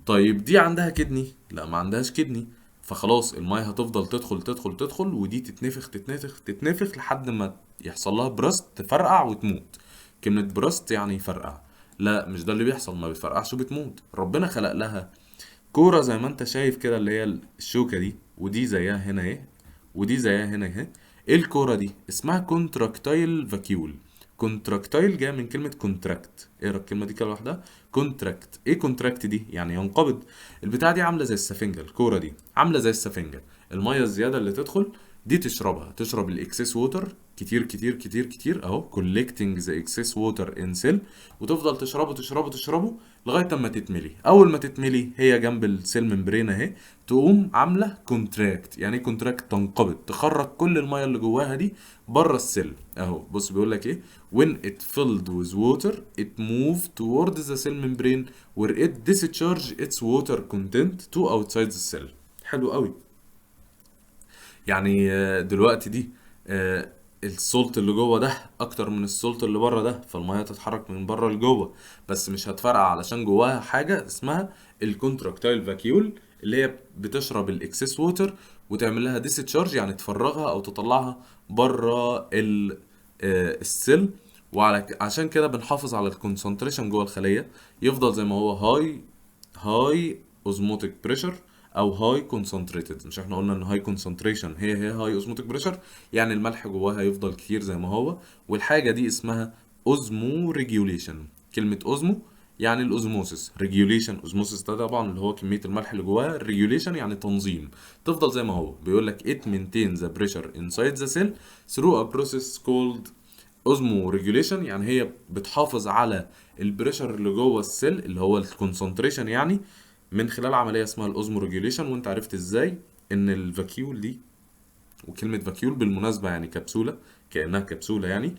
A: طيب دي عندها كدني؟ لا ما عندهاش كدني. فخلاص الميه هتفضل تدخل تدخل تدخل، ودي تتنفخ تتنفخ تتنفخ لحد ما يحصل لها برست، تفرقع وتموت. كلمة برست يعني يفرقع. لا مش ده اللي بيحصل، ما بتفرقعش وبتموت. ربنا خلق لها كورة زي ما انت شايف كده، اللي هي الشوكة دي، ودي زيها هنا اهي، ودي زيها هنا اهي. ايه الكورة دي؟ اسمها كونتراكتايل فاكيول. كونتراكتايل جايه من كلمة كونتراكت، اقرا الكلمة دي كده لوحدها. كونتراكت. ايه كونتراكت دي؟ يعني ينقبض. البتاعة دي عاملة زي السفنجة، الكورة دي عاملة زي السفنجة. المية الزيادة اللي تدخل دي تشربها، تشرب الاكسس ووتر كتير كتير كتير كتير اهو، collecting the excess water in cell، وتفضل تشربه تشربه تشربه لغايه اما تتملي. اول ما تتملي هي جنب السيل ممبرين اهي، تقوم عامله كونتراكت. يعني ايه كونتراكت؟ تنقبض، تخرج كل الميه اللي جواها دي بره السيل اهو. بص بيقول لك ايه: when it filled with water it moved towards the cell membrane where it discharged its water content to outside the cell. حلو قوي. يعني دلوقتي دي السولت اللي جوه ده اكتر من السولت اللي بره ده، فالميه تتحرك من بره لجوه، بس مش هتفرقع علشان جواها حاجه اسمها الكونتراكتايل فاكيول، اللي هي بتشرب الاكسس ووتر وتعمل لها ديسشارج، يعني تفرغها او تطلعها بره السيل. عشان كده بنحافظ على الكونسنتريشن جوه الخليه، يفضل زي ما هو، هاي اوزموتيك بريشر او هاي كونسنتريتد. مش احنا قلنا ان هاي كونسنتريشن هي هاي اوزموتيك بريشر؟ يعني الملح جواها يفضل كتير زي ما هو. والحاجه دي اسمها اوزمو ريجوليشن. كلمه اوزمو يعني الاوزموسيس، ريجوليشن اوزموسيس ده طبعا اللي هو كميه الملح اللي جواها، ريجوليشن يعني تنظيم، تفضل زي ما هو. بيقول لك it maintains the pressure inside the cell through a process called اوزمو ريجوليشن. يعني هي بتحافظ على البريشر اللي جوه السيل اللي هو الكونسنتريشن، يعني من خلال عمليه اسمها الاوزمو ريجوليشن. وانت عرفت ازاي ان الفاكيول دي، وكلمه فاكيول بالمناسبه يعني كبسوله، كانها كبسوله يعني،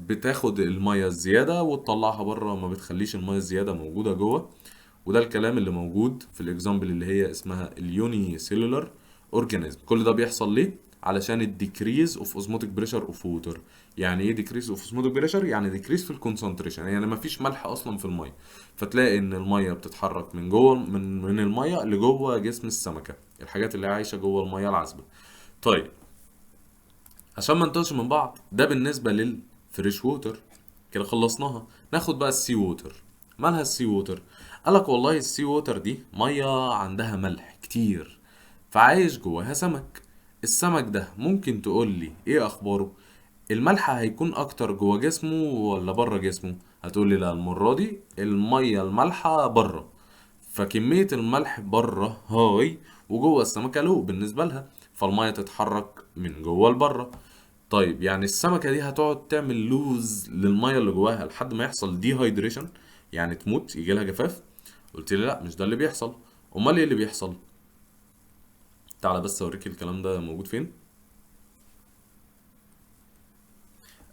A: بتاخد الميه الزياده وتطلعها بره، ما بتخليش الميه الزياده موجوده جوه. وده الكلام اللي موجود في الاكزامبل اللي هي اسمها اليوني سيلولار اورجانيزم. كل ده بيحصل ليه؟ علشان الديكريز اوف اوزموتيك بريشر اوف ووتر. يعني ايه ديكريز اوف اوزموتيك بريشر؟ يعني ديكريز في الكونسنتريشن، يعني مفيش ملح اصلا في الميه، فتلاقي ان الميه بتتحرك من جوه من الميه لجوه جسم السمكه، الحاجات اللي عايشه جوه الميه العذبه. طيب عشان ما نتوهش من بعض، ده بالنسبه للفريش ووتر. كده خلصناها. ناخد بقى السي ووتر. مالها السي ووتر؟ قالك والله السي ووتر دي ميه عندها ملح كتير، فعايش جواها سمك. السمك ده ممكن تقول لي ايه اخباره؟ الملح هيكون اكتر جوه جسمه ولا بره جسمه؟ هتقول لي لا، المره دي الميه المالحه بره، فكميه الملح بره هاي، وجوه السمكه لو بالنسبه لها، فالميه تتحرك من جوه لبره. طيب يعني السمكه دي هتقعد تعمل لوز للميه اللي جواها لحد ما يحصل دي هايدريشن، يعني تموت، يجي لها جفاف؟ قلت لي لا، مش ده اللي بيحصل. امال ايه اللي بيحصل؟ تعالى بس اوريك الكلام ده موجود فين.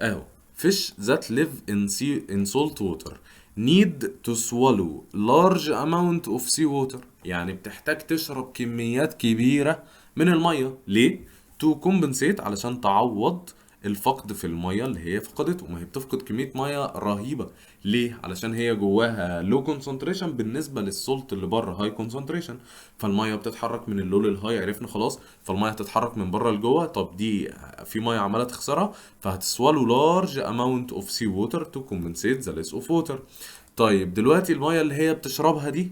A: اهو. fish that live in salt water need to swallow large amount of sea water. يعني بتحتاج تشرب كميات كبيرة من المية. ليه؟ to compensate، علشان تعوض الفقد في المية اللي هي فقدته. ما هي بتفقد كمية مية رهيبة. ليه؟ علشان هي جواها low concentration بالنسبة للسولت اللي بره high concentration، فالمية بتتحرك من اللو للهاي، عرفنا خلاص. فالمية هتتحرك من بره لجوه. طب دي في مية عمالة تخسرها، فهتسوالو large amount of sea water to compensate the loss of water. طيب دلوقتي المية اللي هي بتشربها دي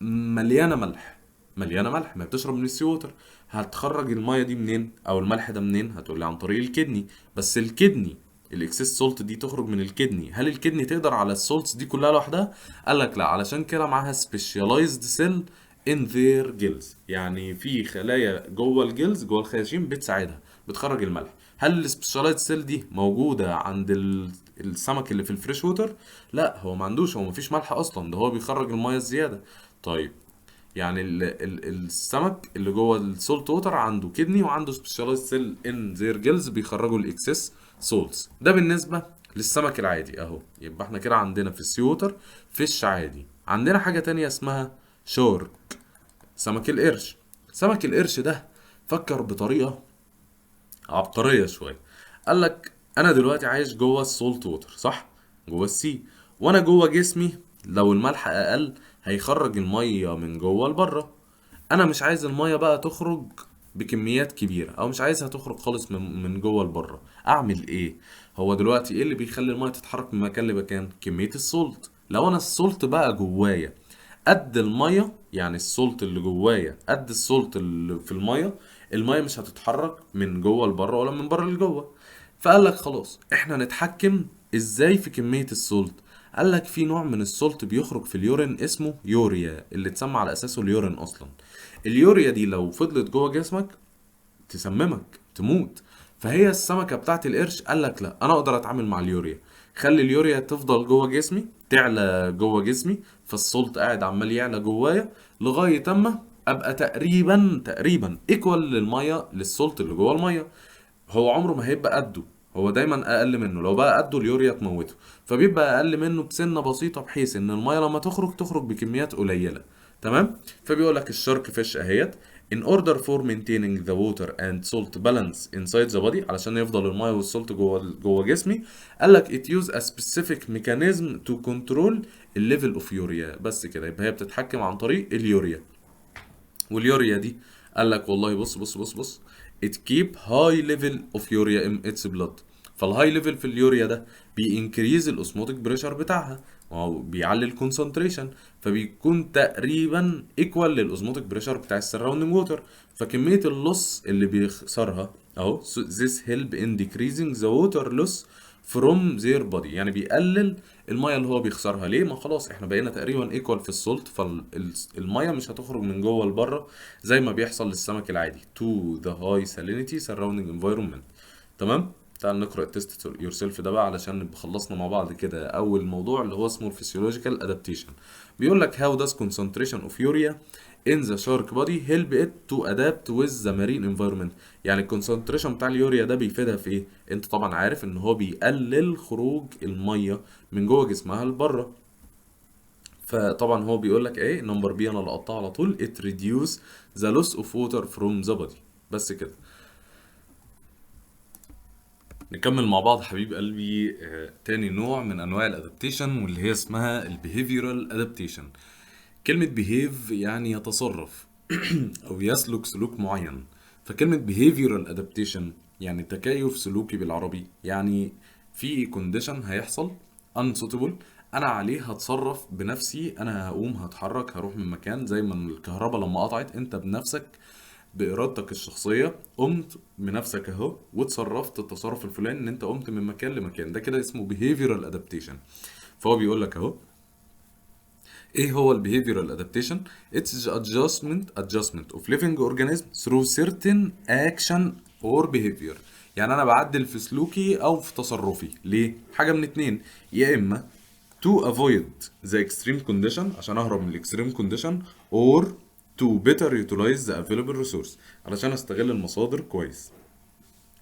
A: مليانة ملح. مليانة ملح، ما بتشرب من السي ووتر. هتخرج المية دي منين او الملح ده منين؟ هتقولي عن طريق الكدني. بس الكدني، الاكسس سولت دي تخرج من الكدني، هل الكدني تقدر على السولتس دي كلها لوحدها؟ قالك لا، علشان كده معاها specialized cell in their gills، يعني في خلايا جوه الجلز، جوه الخياشيم، بتساعدها بتخرج الملح. هل السبيشالايزد سيل دي موجوده عند السمك اللي في الفريش ووتر؟ لا، هو ما عندوش، هو مفيش ملح اصلا، ده هو بيخرج الميه الزياده. طيب يعني السمك اللي جوه السولت ووتر عنده كدني وعنده سبيشالايزد سيل ان زير جيلز بيخرجوا الاكسس سولتس. ده بالنسبه للسمك العادي اهو. يبقى احنا كده عندنا في السي ووتر فيش عادي. عندنا حاجه تانية اسمها شورك، سمك القرش. سمك القرش ده فكر بطريقه عبقريه شويه. قال لك انا دلوقتي عايش جوه السولت ووتر، صح؟ جوه السي، وانا جوه جسمي لو الملح اقل هيخرج الميه من جوه لبره. انا مش عايز الميه بقى تخرج بكميات كبيره، او مش عايزها تخرج خالص من جوه لبره. اعمل ايه؟ هو دلوقتي ايه اللي بيخلي الميه تتحرك من مكان لمكان؟ كميه السولت. لو انا السولت بقى جوايا قد الميه، يعني السولت اللي جوايا قد السولت اللي في الميه، الميه مش هتتحرك من جوه لبره ولا من بره لجوه. فقال لك خلاص، احنا نتحكم ازاي في كميه السولت. قال لك في نوع من السولت بيخرج في اليورين اسمه يوريا، اللي اتسمى على اساسه اليورين اصلا. اليوريا دي لو فضلت جوه جسمك تسممك تموت. فهي السمكة بتاعت القرش قال لك لا، انا اقدر اتعامل مع اليوريا. خلي اليوريا تفضل جوه جسمي، تعلى جوه جسمي، فالسولت قاعد عمال يعلى جوايا لغاية اما ابقى تقريبا ايكوال للميه، للسولت اللي جوه الميه. هو عمره ما هيبقى قده، هو دايما اقل منه. لو بقى قده اليوريا تموته، فبيبقى اقل منه بسنه بسيطه، بحيث ان الميه لما تخرج بكميات قليله. تمام. فبيقول لك الشارك فيش اهيت in order for maintaining the water and salt balance inside the body، علشان يفضل الميه والسولت جوه جسمي. قال لك it use a specific mechanism to control the level of urea. بس كده، يبقى هي بتتحكم عن طريق اليوريا. واليوريا دي قال لك والله بص it keep high level of urea in its blood. فالهاي ليفل في اليوريا ده بينكريز الاوسموتيك بريشر بتاعها، وهو بيعلي الكونسنتريشن، فبيكون تقريبا ايكوال للاوسموتيك بريشر بتاع السراوندنج ووتر. فكميه اللص اللي بيخسرها اهو this help in decreasing the water loss from their body، يعني بيقلل الميه اللي هو بيخسرها. ليه؟ ما خلاص احنا بقينا تقريبا ايكوال في السولت، فالميه مش هتخرج من جوه لبره زي ما بيحصل للسمك العادي to the high salinity surrounding environment. تمام. تعال نقرا التست يور سيلف ده بقى علشان نبقى خلصنا مع بعض كده اول موضوع اللي هو اسمه الفسيولوجيكال ادابتيشن. بيقول لك how does concentration of urea in the shark body help it to adapt with the marine environment. يعني الكونسنتريشن بتاع اليوريا ده بيفيدها في ايه؟ انت طبعا عارف ان هو بيقلل خروج الميه من جوه جسمها لبره. فطبعا هو بيقول لك ايه نمبر بي، انا لقطتها على طول. it reduce the loss of water from the body. بس كده. نكمل مع بعض حبيب قلبي. تاني نوع من انواع الادابتيشن واللي هي اسمها البيهيفيرال ادابتيشن. كلمة behave يعني يتصرف او يسلك سلوك معين. فكلمة behavioral adaptation يعني تكيف سلوكي بالعربي، يعني في condition هيحصل unsuitable، انا عليه هتصرف بنفسي، انا هقوم هتحرك هروح من مكان. زي ما الكهرباء لما قطعت انت بنفسك بإرادتك الشخصية قمت بنفسك اهو وتصرفت التصرف الفلاني ان انت قمت من مكان لمكان. ده كده اسمه behavioral adaptation. فهو بيقول لك اهو ايه هو ال behavioral adaptation. It's the adjustment of living organism through certain action or behavior. يعني انا بعدل في سلوكي او في تصرفي ليه حاجة من اتنين، يا اما to avoid the extreme condition عشان اهرب من extreme condition or to better utilize the available resource علشان استغل المصادر كويس.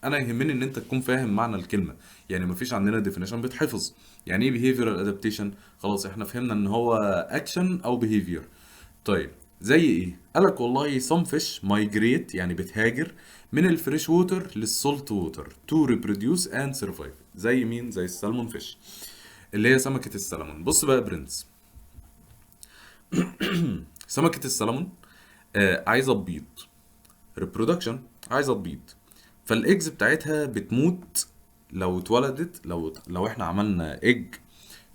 A: انا يهمني ان انت تكون فاهم معنى الكلمه، يعني مفيش عندنا ديفينيشن بيتحفظ. يعني ايه behavioral adaptation؟ خلاص احنا فهمنا ان هو اكشن او behavior. طيب زي ايه؟ قالك والله some fish migrate يعني بتهاجر من الفريش ووتر للسولت ووتر to reproduce and survive. زي مين؟ زي السالمون فيش اللي هي سمكه السلمون. بص بقى يا برنس، سمكه السلمون عايزه تبيض، reproduction، عايزه تبيض. فالايجز بتاعتها بتموت لو اتولدت. لو احنا عملنا ايج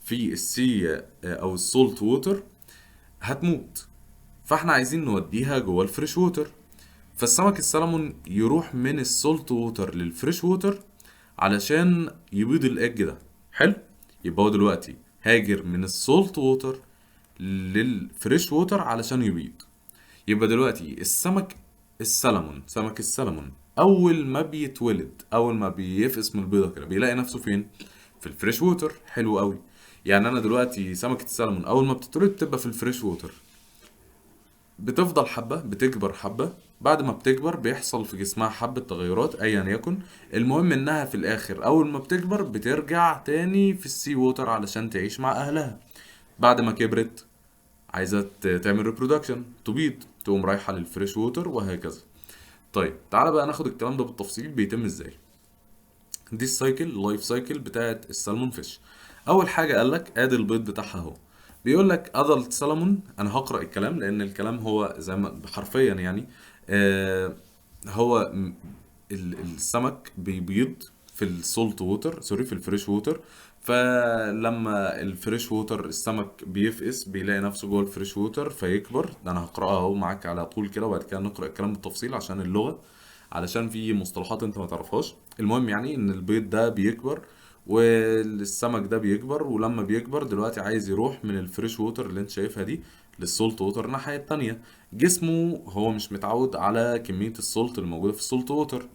A: في السي او السولت ووتر هتموت. فاحنا عايزين نوديها جوه الفريش ووتر. فالسمك السلمون يروح من السولت ووتر للفريش ووتر علشان يبيض الايج ده. حلو. يبقى هو دلوقتي هاجر من السولت ووتر للفريش ووتر علشان يبيض. يبقى دلوقتي سمك السلمون اول ما بيتولد، اول ما بيفقس من البيضه كده بيلاقي نفسه فين؟ في الفريش ووتر. حلو قوي. يعني انا دلوقتي سمكه السلمون اول ما بتتولد بتبقى في الفريش ووتر، بتفضل حبه، بتكبر حبه، بعد ما بتكبر بيحصل في جسمها حبه تغيرات ايا يكن. المهم انها في الاخر اول ما بتكبر بترجع تاني في السي ووتر علشان تعيش مع اهلها. بعد ما كبرت عايزه تعمل ريبرودكشن، تبيض، تقوم رايحه للفريش ووتر وهكذا. طيب تعالى بقى ناخد الكلام ده بالتفصيل بيتم ازاي. دي السايكل، اللايف سايكل بتاعت السالمون فيش. اول حاجه قال لك ادي البيض بتاعها اهو. بيقول لك ادلت سالمون، انا هقرا الكلام لان الكلام هو زي ما حرفيا يعني آه هو السمك بيبيض في السولت ووتر، سوري في الفريش ووتر. فلما الفريش ووتر السمك بيفقس بيلاقي نفسه جوه الفريش ووتر فيكبر. ده انا هقراها اهو معاك على طول كده وبعد كده نقرا الكلام بالتفصيل عشان اللغه، علشان في مصطلحات انت ما تعرفهاش. المهم يعني ان البيض ده بيكبر والسمك ده بيكبر، ولما بيكبر دلوقتي عايز يروح من الفريش ووتر اللي انت شايفها دي للسولت ووتر الناحية التانية. جسمه هو مش متعود على كمية السولت اللي موجودة في السولت ووتر،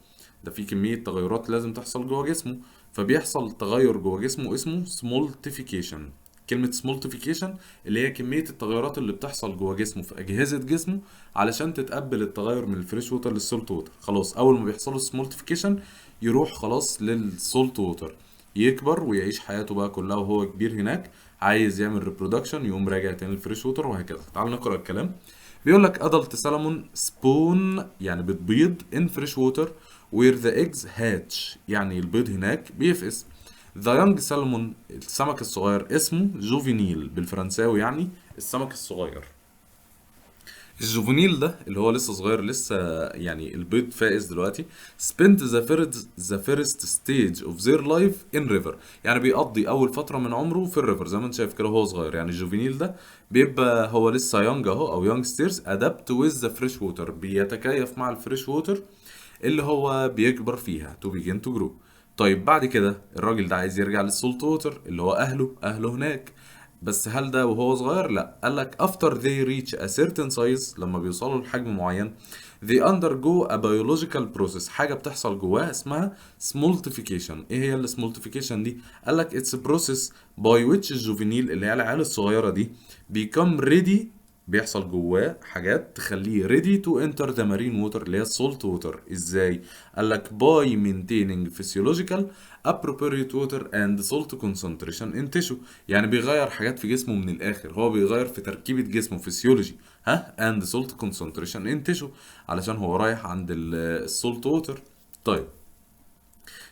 A: ده في كمية تغيرات لازم تحصل جوه جسمه. فبيحصل تغير جوه جسمه اسمه سمولتيفيكيشن. كلمة سمولتيفيكيشن اللي هي كمية التغيرات اللي بتحصل جوه جسمه في أجهزة جسمه علشان تتقبل التغير من الفريش ووتر للسولت ووتر. خلاص أول ما بيحصل له سمولتيفيكيشن يروح خلاص للسولت ووتر، يكبر ويعيش حياته بقى كلها وهو كبير هناك، عايز يعمل ريبرودكشن يقوم راجع تاني للفريش ووتر وهكذا. تعال نقرأ الكلام. بيقول لك adult salmon spawn يعني بتبيض in fresh water where the eggs hatch يعني البيض هناك بيفقس. The young salmon السمك الصغير اسمه جوفينيل بالفرنساوي يعني السمك الصغير. الجوفينيل ده اللي هو لسه صغير، لسه يعني البيض فائز دلوقتي. spend the first stage of their life in river يعني بيقضي اول فتره من عمره في الريفر زي ما انت شايف كده وهو صغير. يعني الجوفينيل ده بيبقى هو لسه يونج اهو او يونج ستيرز adapt with the fresh water بيتكيف مع الفريش ووتر اللي هو بيكبر فيها to begin to grow. طيب بعد كده الراجل ده عايز يرجع للسولت ووتر اللي هو اهله هناك. بس هل ده وهو صغير؟ لا، قالك after they reach a certain size لما بيوصلوا لحجم معين they undergo a biological process حاجة بتحصل جواه اسمها smoltification. ايه هي السمولتيفيكيشن دي؟ قالك it's a process by which الجوفينيل اللي هي العيال الصغيرة دي become ready بيحصل جواه حاجات تخليه ready to enter the marine water اللي هي السولت ووتر. ازاي؟ قال لك by maintaining physiological appropriate water and salt concentration in tissue. يعني بيغير حاجات في جسمه من الاخر، هو بيغير في تركيبة جسمه فيسيولوجي ها and salt concentration in tissue علشان هو رايح عند السولت ووتر. طيب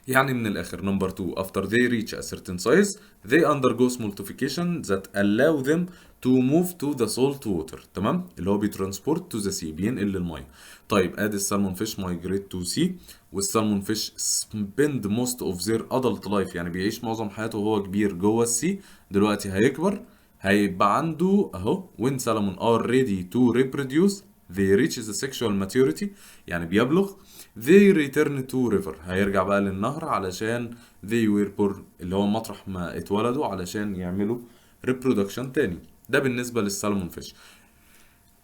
A: يعني من الآخر نمبر 2 after they reach a certain size they undergo smoltification that allow them to move to the salt water. تمام، اللي هو بيترانسبورت to the sea، بينقل للميه. طيب ادي السالمون فيش migrate to sea، والسالمون فيش spend most of their adult life، يعني بيعيش معظم حياته وهو كبير جوه السي. دلوقتي هيكبر هيبقى عنده اهو when salmon are ready to reproduce they reach the sexual maturity، يعني بيبلغ. they return to river، هيرجع بقى للنهر علشان they were born، اللي هو مطرح ما اتولدوا علشان يعملوا reproduction تاني. ده بالنسبة للسالمون فيش.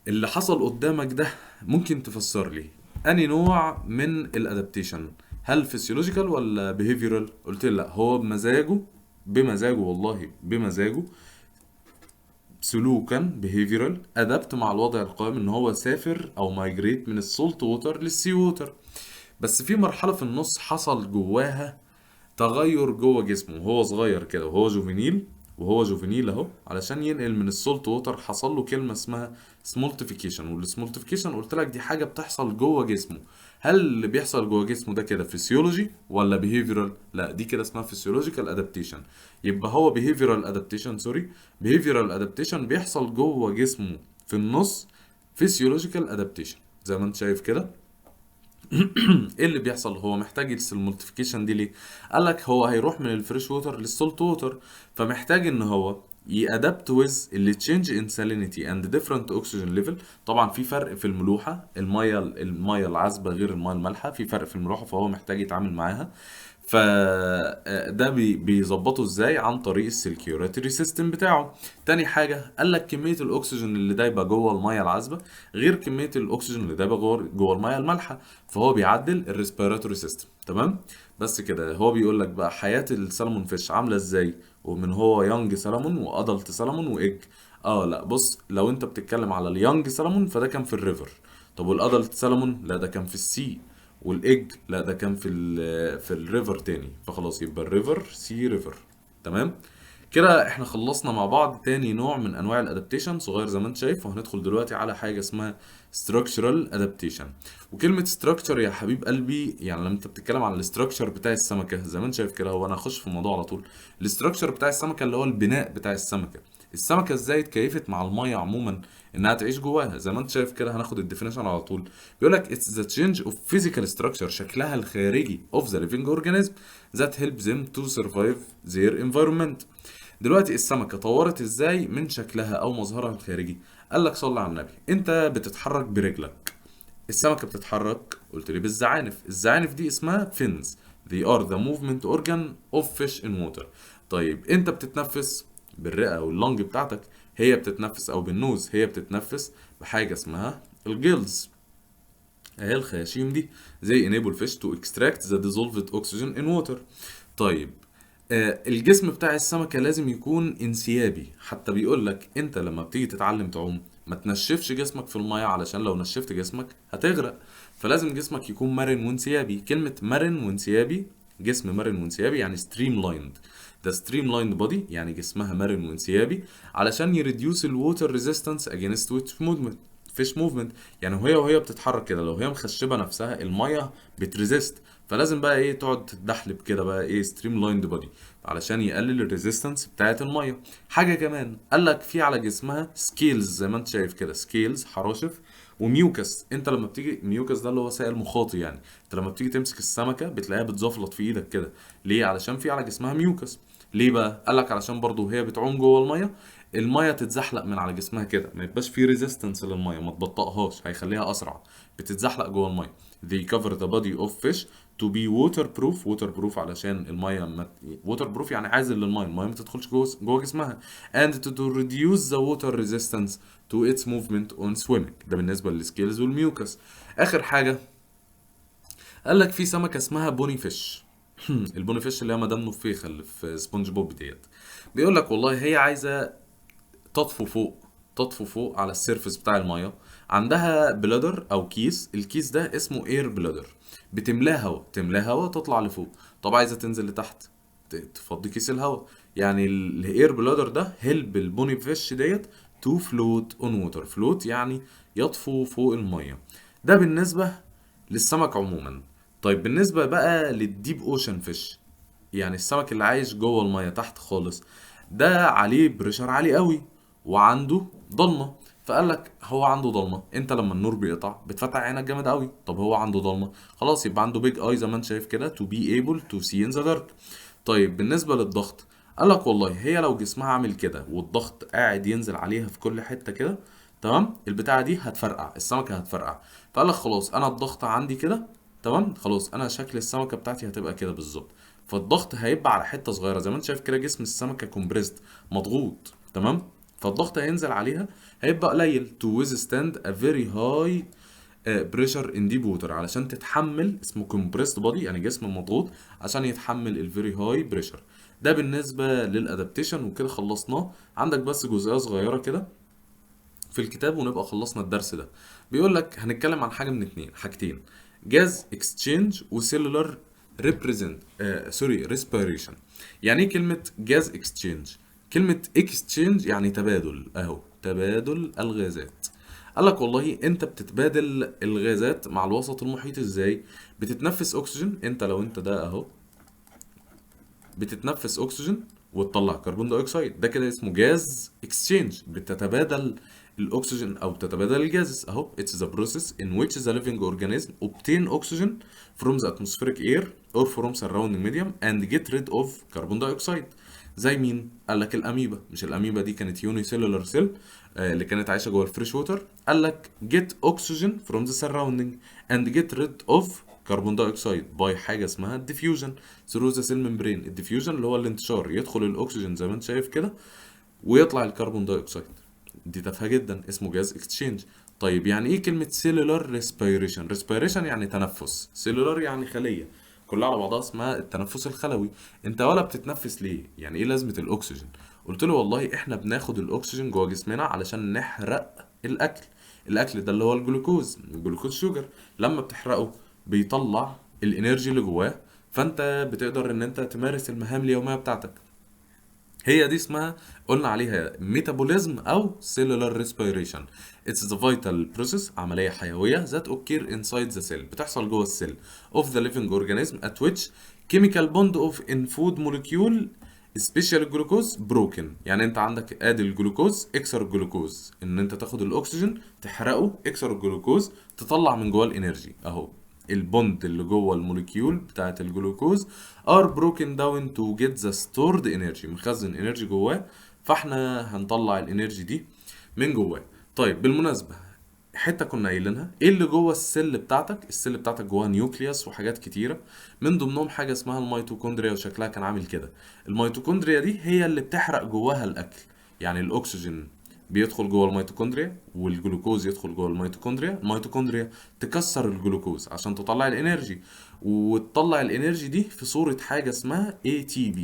A: اللي حصل قدامك ده ممكن تفسر لي اني نوع من الادابتيشن، هل فيسيولوجيكال ولا behavioral؟ قلت لي لا، هو بمزاجه، بمزاجه والله بمزاجه، سلوكا behavioral ادابت مع الوضع القائم ان هو سافر او مايجريت من السولت ووتر للسي ووتر. بس في مرحلة في النص حصل جواها تغير جوه جسمه وهو صغير كده، وهو جوفينيل اهو، علشان ينقل من السولت ووتر حصل له كلمة اسمها سمولتيفيكيشن. والسمولتيفيكيشن قلت لك دي حاجة بتحصل جوه جسمه. هل اللي بيحصل جوه جسمه ده كده فيسيولوجي ولا بيهيفيرال؟ لا، دي كده اسمها فيسيولوجيكال ادابتيشن. يبقى هو بيهيفيرال ادابتيشن، سوري، بيهيفيرال ادابتيشن بيحصل جوه جسمه في النص فيسيولوجيكال ادابتيشن زي ما انت شايف كده. ايه اللي بيحصل؟ هو محتاج يرسل المولتيفيكيشن دي ليه؟ قال لك هو هيروح من الفريش ووتر للسولت ووتر، فمحتاج ان هو يادابت ويز اللي تشينج ان سالينيتي اند ديفرنت اوكسجين ليفل. طبعا في فرق في الملوحه، الميه العذبه غير الميه المالحه، في فرق في الملوحه، فهو محتاج يتعامل معاها. فده بيظبطه ازاي؟ عن طريق السيركيوراتوري سيستم بتاعه. تاني حاجه قال لك كميه الاكسجين اللي دايبه جوه الميه العذبه غير كميه الاكسجين اللي دايبه جوه الميه المالحه، فهو بيعدل الريسبيراتوري سيستم. تمام، بس كده. هو بيقول لك بقى حياه السلمون فيش عامله ازاي، ومن هو يونج سلمون وادلت سلمون وايج. لا بص، لو انت بتتكلم على اليونج سلمون فده كان في الريفر. طب والادلت سلمون؟ لا ده كان في السي. والايج؟ لا ده كان في الريفر تاني. فخلاص يبقى الريفر سي ريفر. تمام كده، احنا خلصنا مع بعض تاني نوع من انواع الادابتيشن صغير زي ما انت شايف، وهندخل دلوقتي على حاجه اسمها structural adaptation. وكلمه structure يا حبيب قلبي، يعني لما انت بتتكلم عن الاستراكشر بتاع السمكه زي ما انت شايف كده، هو انا هخش في الموضوع على طول. الاستراكشر بتاع السمكه اللي هو البناء بتاع السمكه. السمكه ازاي اتكيفت مع الميه عموما انها تعيش جواها، زي ما انت شايف كده. هناخد الديفينيشن على طول. بيقول لك it's the change of physical structure، شكلها الخارجي of the living organism that helps them to survive their environment. دلوقتي السمكة طورت ازاي من شكلها او مظهرها الخارجي؟ قال لك صلي على النبي، انت بتتحرك برجلك، السمكة بتتحرك قلت لي بالزعانف. الزعانف دي اسمها fins. they are the movement organ of fish in water. طيب انت بتتنفس بالرئة او اللنج بتاعتك، هي بتتنفس، او بالنوز هي بتتنفس بحاجة اسمها الجيلز، اهي الخياشيم دي، زي enable fish to extract the dissolved oxygen in water. طيب الجسم بتاع السمكة لازم يكون انسيابي. حتى بيقول لك انت لما بتيجي تتعلم تعوم ما تنشفش جسمك في المية، علشان لو نشفت جسمك هتغرق. فلازم جسمك يكون مرن وانسيابي. كلمة مرن وانسيابي، جسم مرن وانسيابي يعني streamlined. ده streamlined body يعني جسمها مرن وانسيابي علشان يريديوس الووتر ريزيستنس against فيش موفمنت. يعني وهي بتتحرك كده، لو هي مخشبه نفسها الميه بتريزيست، فلازم بقى ايه تقعد تتدحلب كده بقى ايه ستريم لايند بودي علشان يقلل الريزيستنس بتاعه الميه. حاجه كمان قال لك في على جسمها سكيلز زي ما انت شايف كده، سكيلز حراشف، وميوكس. انت لما بتيجي، ميوكس ده اللي هو سائل مخاطي، يعني انت لما بتيجي تمسك السمكه بتلاقيها بتزفلط في ايدك كده. ليه؟ علشان في على جسمها ميوكس. ليه بقى؟ قال لك علشان برضو وهي بتعوم جوه الميه الميه تتزحلق من على جسمها كده، ما يبقاش في ريزيستنس للميه، ما تبطئهاش، هيخليها اسرع. بتتزحلق جوه الميه. they cover the body of fish to be waterproof. waterproof علشان الميه waterproof يعني عازل للميه، الميه ما تدخلش جوه جسمها. and to reduce the water resistance to its movement on swimming. ده بالنسبه للسكيلز والميوكس. اخر حاجه قال لك في سمكه اسمها بوني فيش. البوني فيش اللي هي مدام نفيخه اللي في سبونج بوب ديت. بيقول لك والله هي عايزه تطفو فوق، تطفو فوق على السيرفس بتاع الميه. عندها بلادر او كيس، الكيس ده اسمه اير بلادر، بتملاه هواء، تملاه هواء تطلع لفوق. طب عايزه تنزل لتحت، تفضي كيس الهواء. يعني الاير بلادر ده هيلب البوني فيش ديت تو فلوت اون ووتر. فلوت يعني يطفو فوق الميه. ده بالنسبه للسمك عموما. طيب بالنسبه بقى للديب اوشن فيش، يعني السمك اللي عايش جوه الميه تحت خالص، ده عليه بريشر عالي قوي وعنده ضلمه. فقال لك هو عنده ضلمه، انت لما النور بيقطع بتفتح عينك جامد قوي. طب هو عنده ضلمه، خلاص يبقى عنده بيج اي زي ما انت شايف كده to be able to see in the dark. طيب بالنسبه للضغط، قال لك والله هي لو جسمها عامل كده والضغط قاعد ينزل عليها في كل حته كده، تمام، البتاعه دي هتفرقع، السمكه هتفرقع. فقال لك خلاص انا الضغط عندي كده، تمام، خلاص انا شكل السمكه بتاعتي هتبقى كده بالظبط. فالضغط هيبقى على حته صغيره زي ما انت شايف كده، جسم السمكه كومبريسد، مضغوط، تمام. فالضغط هينزل عليها هيبقى قليل to withstand a very high pressure in deep water، علشان تتحمل، اسمه compressed body يعني جسم مضغوط عشان يتحمل ال very high pressure. ده بالنسبة للادابتيشن، وكده خلصناه. عندك بس جزئية صغيرة كده في الكتاب ونبقى خلصنا الدرس ده. بيقول لك هنتكلم عن حاجه من حاجتين: جاز اكسشينج وسيلولار ريبريزنت سوري ريسبيريشن. يعني ايه كلمه جاز اكسشينج؟ كلمه اكسشينج يعني تبادل، اهو تبادل الغازات. قال لك والله انت بتتبادل الغازات مع الوسط المحيط ازاي؟ بتتنفس اكسجين، انت لو انت ده اهو بتتنفس اكسجين وتطلع كربون دايوكسيد، ده كده اسمه جاز اكسشينج، بتتبادل الاكسجين او تتبادل الجاز اهو. it's the process in which the living organism obtain oxygen from the atmospheric air or from surrounding medium and get rid of carbon dioxide. زي مين؟ قال لك الاميبا. مش الاميبا دي كانت يوني سيلولار سيل اللي كانت عايشه جوه الفريش ووتر؟ قال لك get oxygen from the surrounding and get rid of كربون دايوكسيد باي حاجه اسمها الديفيوجن ثرو ذا سيل ممبرين. الديفيوجن اللي هو الانتشار، يدخل الاكسجين زي ما انت شايف كده ويطلع الكربون دايوكسيد. دي تافهه جدا، اسمه جاز اكسشينج. طيب يعني ايه كلمه سيلولار ريسبيريشن؟ ريسبيريشن يعني تنفس، سيلولار يعني خليه، كلها على بعضها اسمها التنفس الخلوي. انت ولا بتتنفس ليه؟ يعني ايه لازمه الاكسجين؟ قلت له والله احنا بناخد الاكسجين جوه جسمنا علشان نحرق الاكل. الاكل ده اللي هو الجلوكوز، الجلوكوز شوجر، لما بتحرقه بيطلع الانرجي اللي جواه، فانت بتقدر ان انت تمارس المهام اليوميه بتاعتك. هي دي اسمها، قلنا عليها ميتابوليزم او سيلولار ريسبيريشن. It's the vital process، عملية حيوية that occur inside the cell، بتحصل جوه السيل of the living organism at which chemical bond of in food molecule especially glucose broken. يعني انت عندك ادي الجلوكوز، اكسر الجلوكوز، ان انت تاخد الاكسجين تحرقه، اكسر الجلوكوز تطلع من جوه الانرجي اهو. البوند اللي جوه الموليكيول بتاعت الجلوكوز are broken down to get the stored energy، مخزن انرجي جواه، فاحنا هنطلع الانرجي دي من جواه. طيب بالمناسبة، حتة كنا قايلينها، ايه اللي جوه السيل بتاعتك؟ السيل بتاعتك جواها نيوكليوس وحاجات كتيرة، من ضمنهم حاجة اسمها الميتوكوندريا، وشكلها كان عامل كده. الميتوكوندريا دي هي اللي بتحرق جواها الاكل. يعني الاكسجين بيدخل جوه الميتوكوندريا والجلوكوز يدخل جوه الميتوكوندريا، الميتوكوندريا تكسر الجلوكوز عشان تطلع الانرجي، وتطلع الانرجي دي في صورة حاجة اسمها ATP.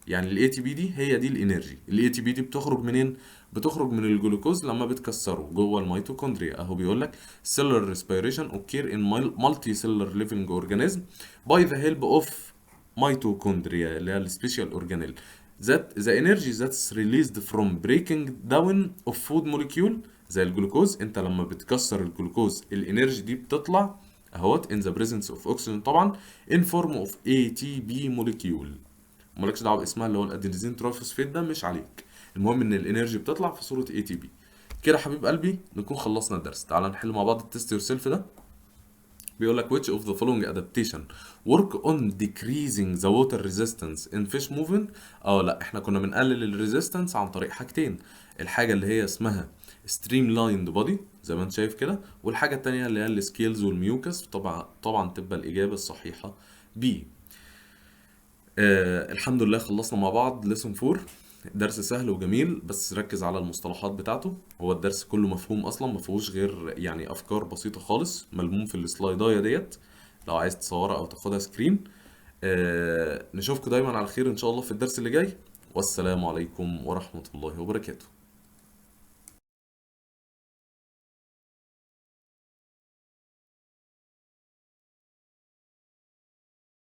A: يعني ال ATP دي هي دي الانرجي. ال ATP دي بتخرج منين؟ بتخرج من الجلوكوز لما بتكسره جوه الميتوكوندريا اهو. بيقول لك cellular respiration occur in multicellular living organism by the help of mitochondria اللي هي السبيشال اورجانيل that the energy that's released from breaking down of food molecule زي الجلوكوز. انت لما بتكسر الجلوكوز الانرجي دي بتطلع اهوت in the presence of oxygen طبعا in form of ATP molecule. مالكش دعوه باسمها اللي هو الادينيزين ترايفوسفيت، ده مش عليك. المهم ان الانرجي بتطلع في صوره ATP. كده حبيب قلبي نكون خلصنا الدرس. تعال نحل مع بعض التست يور سيلف ده. بيقول لك which of the following adaptation work on decreasing the water resistance in fish movement. لا احنا كنا بنقلل الريزيستنس عن طريق حاجتين: الحاجه اللي هي اسمها streamlined body زي ما انت شايف كده، والحاجه التانيه اللي هي السكيلز والميوكس. طبعا تبقى الاجابه الصحيحه B. الحمد لله خلصنا مع بعض ليسون 4. درس سهل وجميل، بس ركز على المصطلحات بتاعته. هو الدرس كله مفهوم اصلا، ما فيهوش غير يعني افكار بسيطه خالص ملموم في السلايدايه ديت، لو عايز تصورها او تاخدها سكرين. نشوفكم دايما على خير ان شاء الله في الدرس اللي جاي، والسلام عليكم ورحمه الله وبركاته.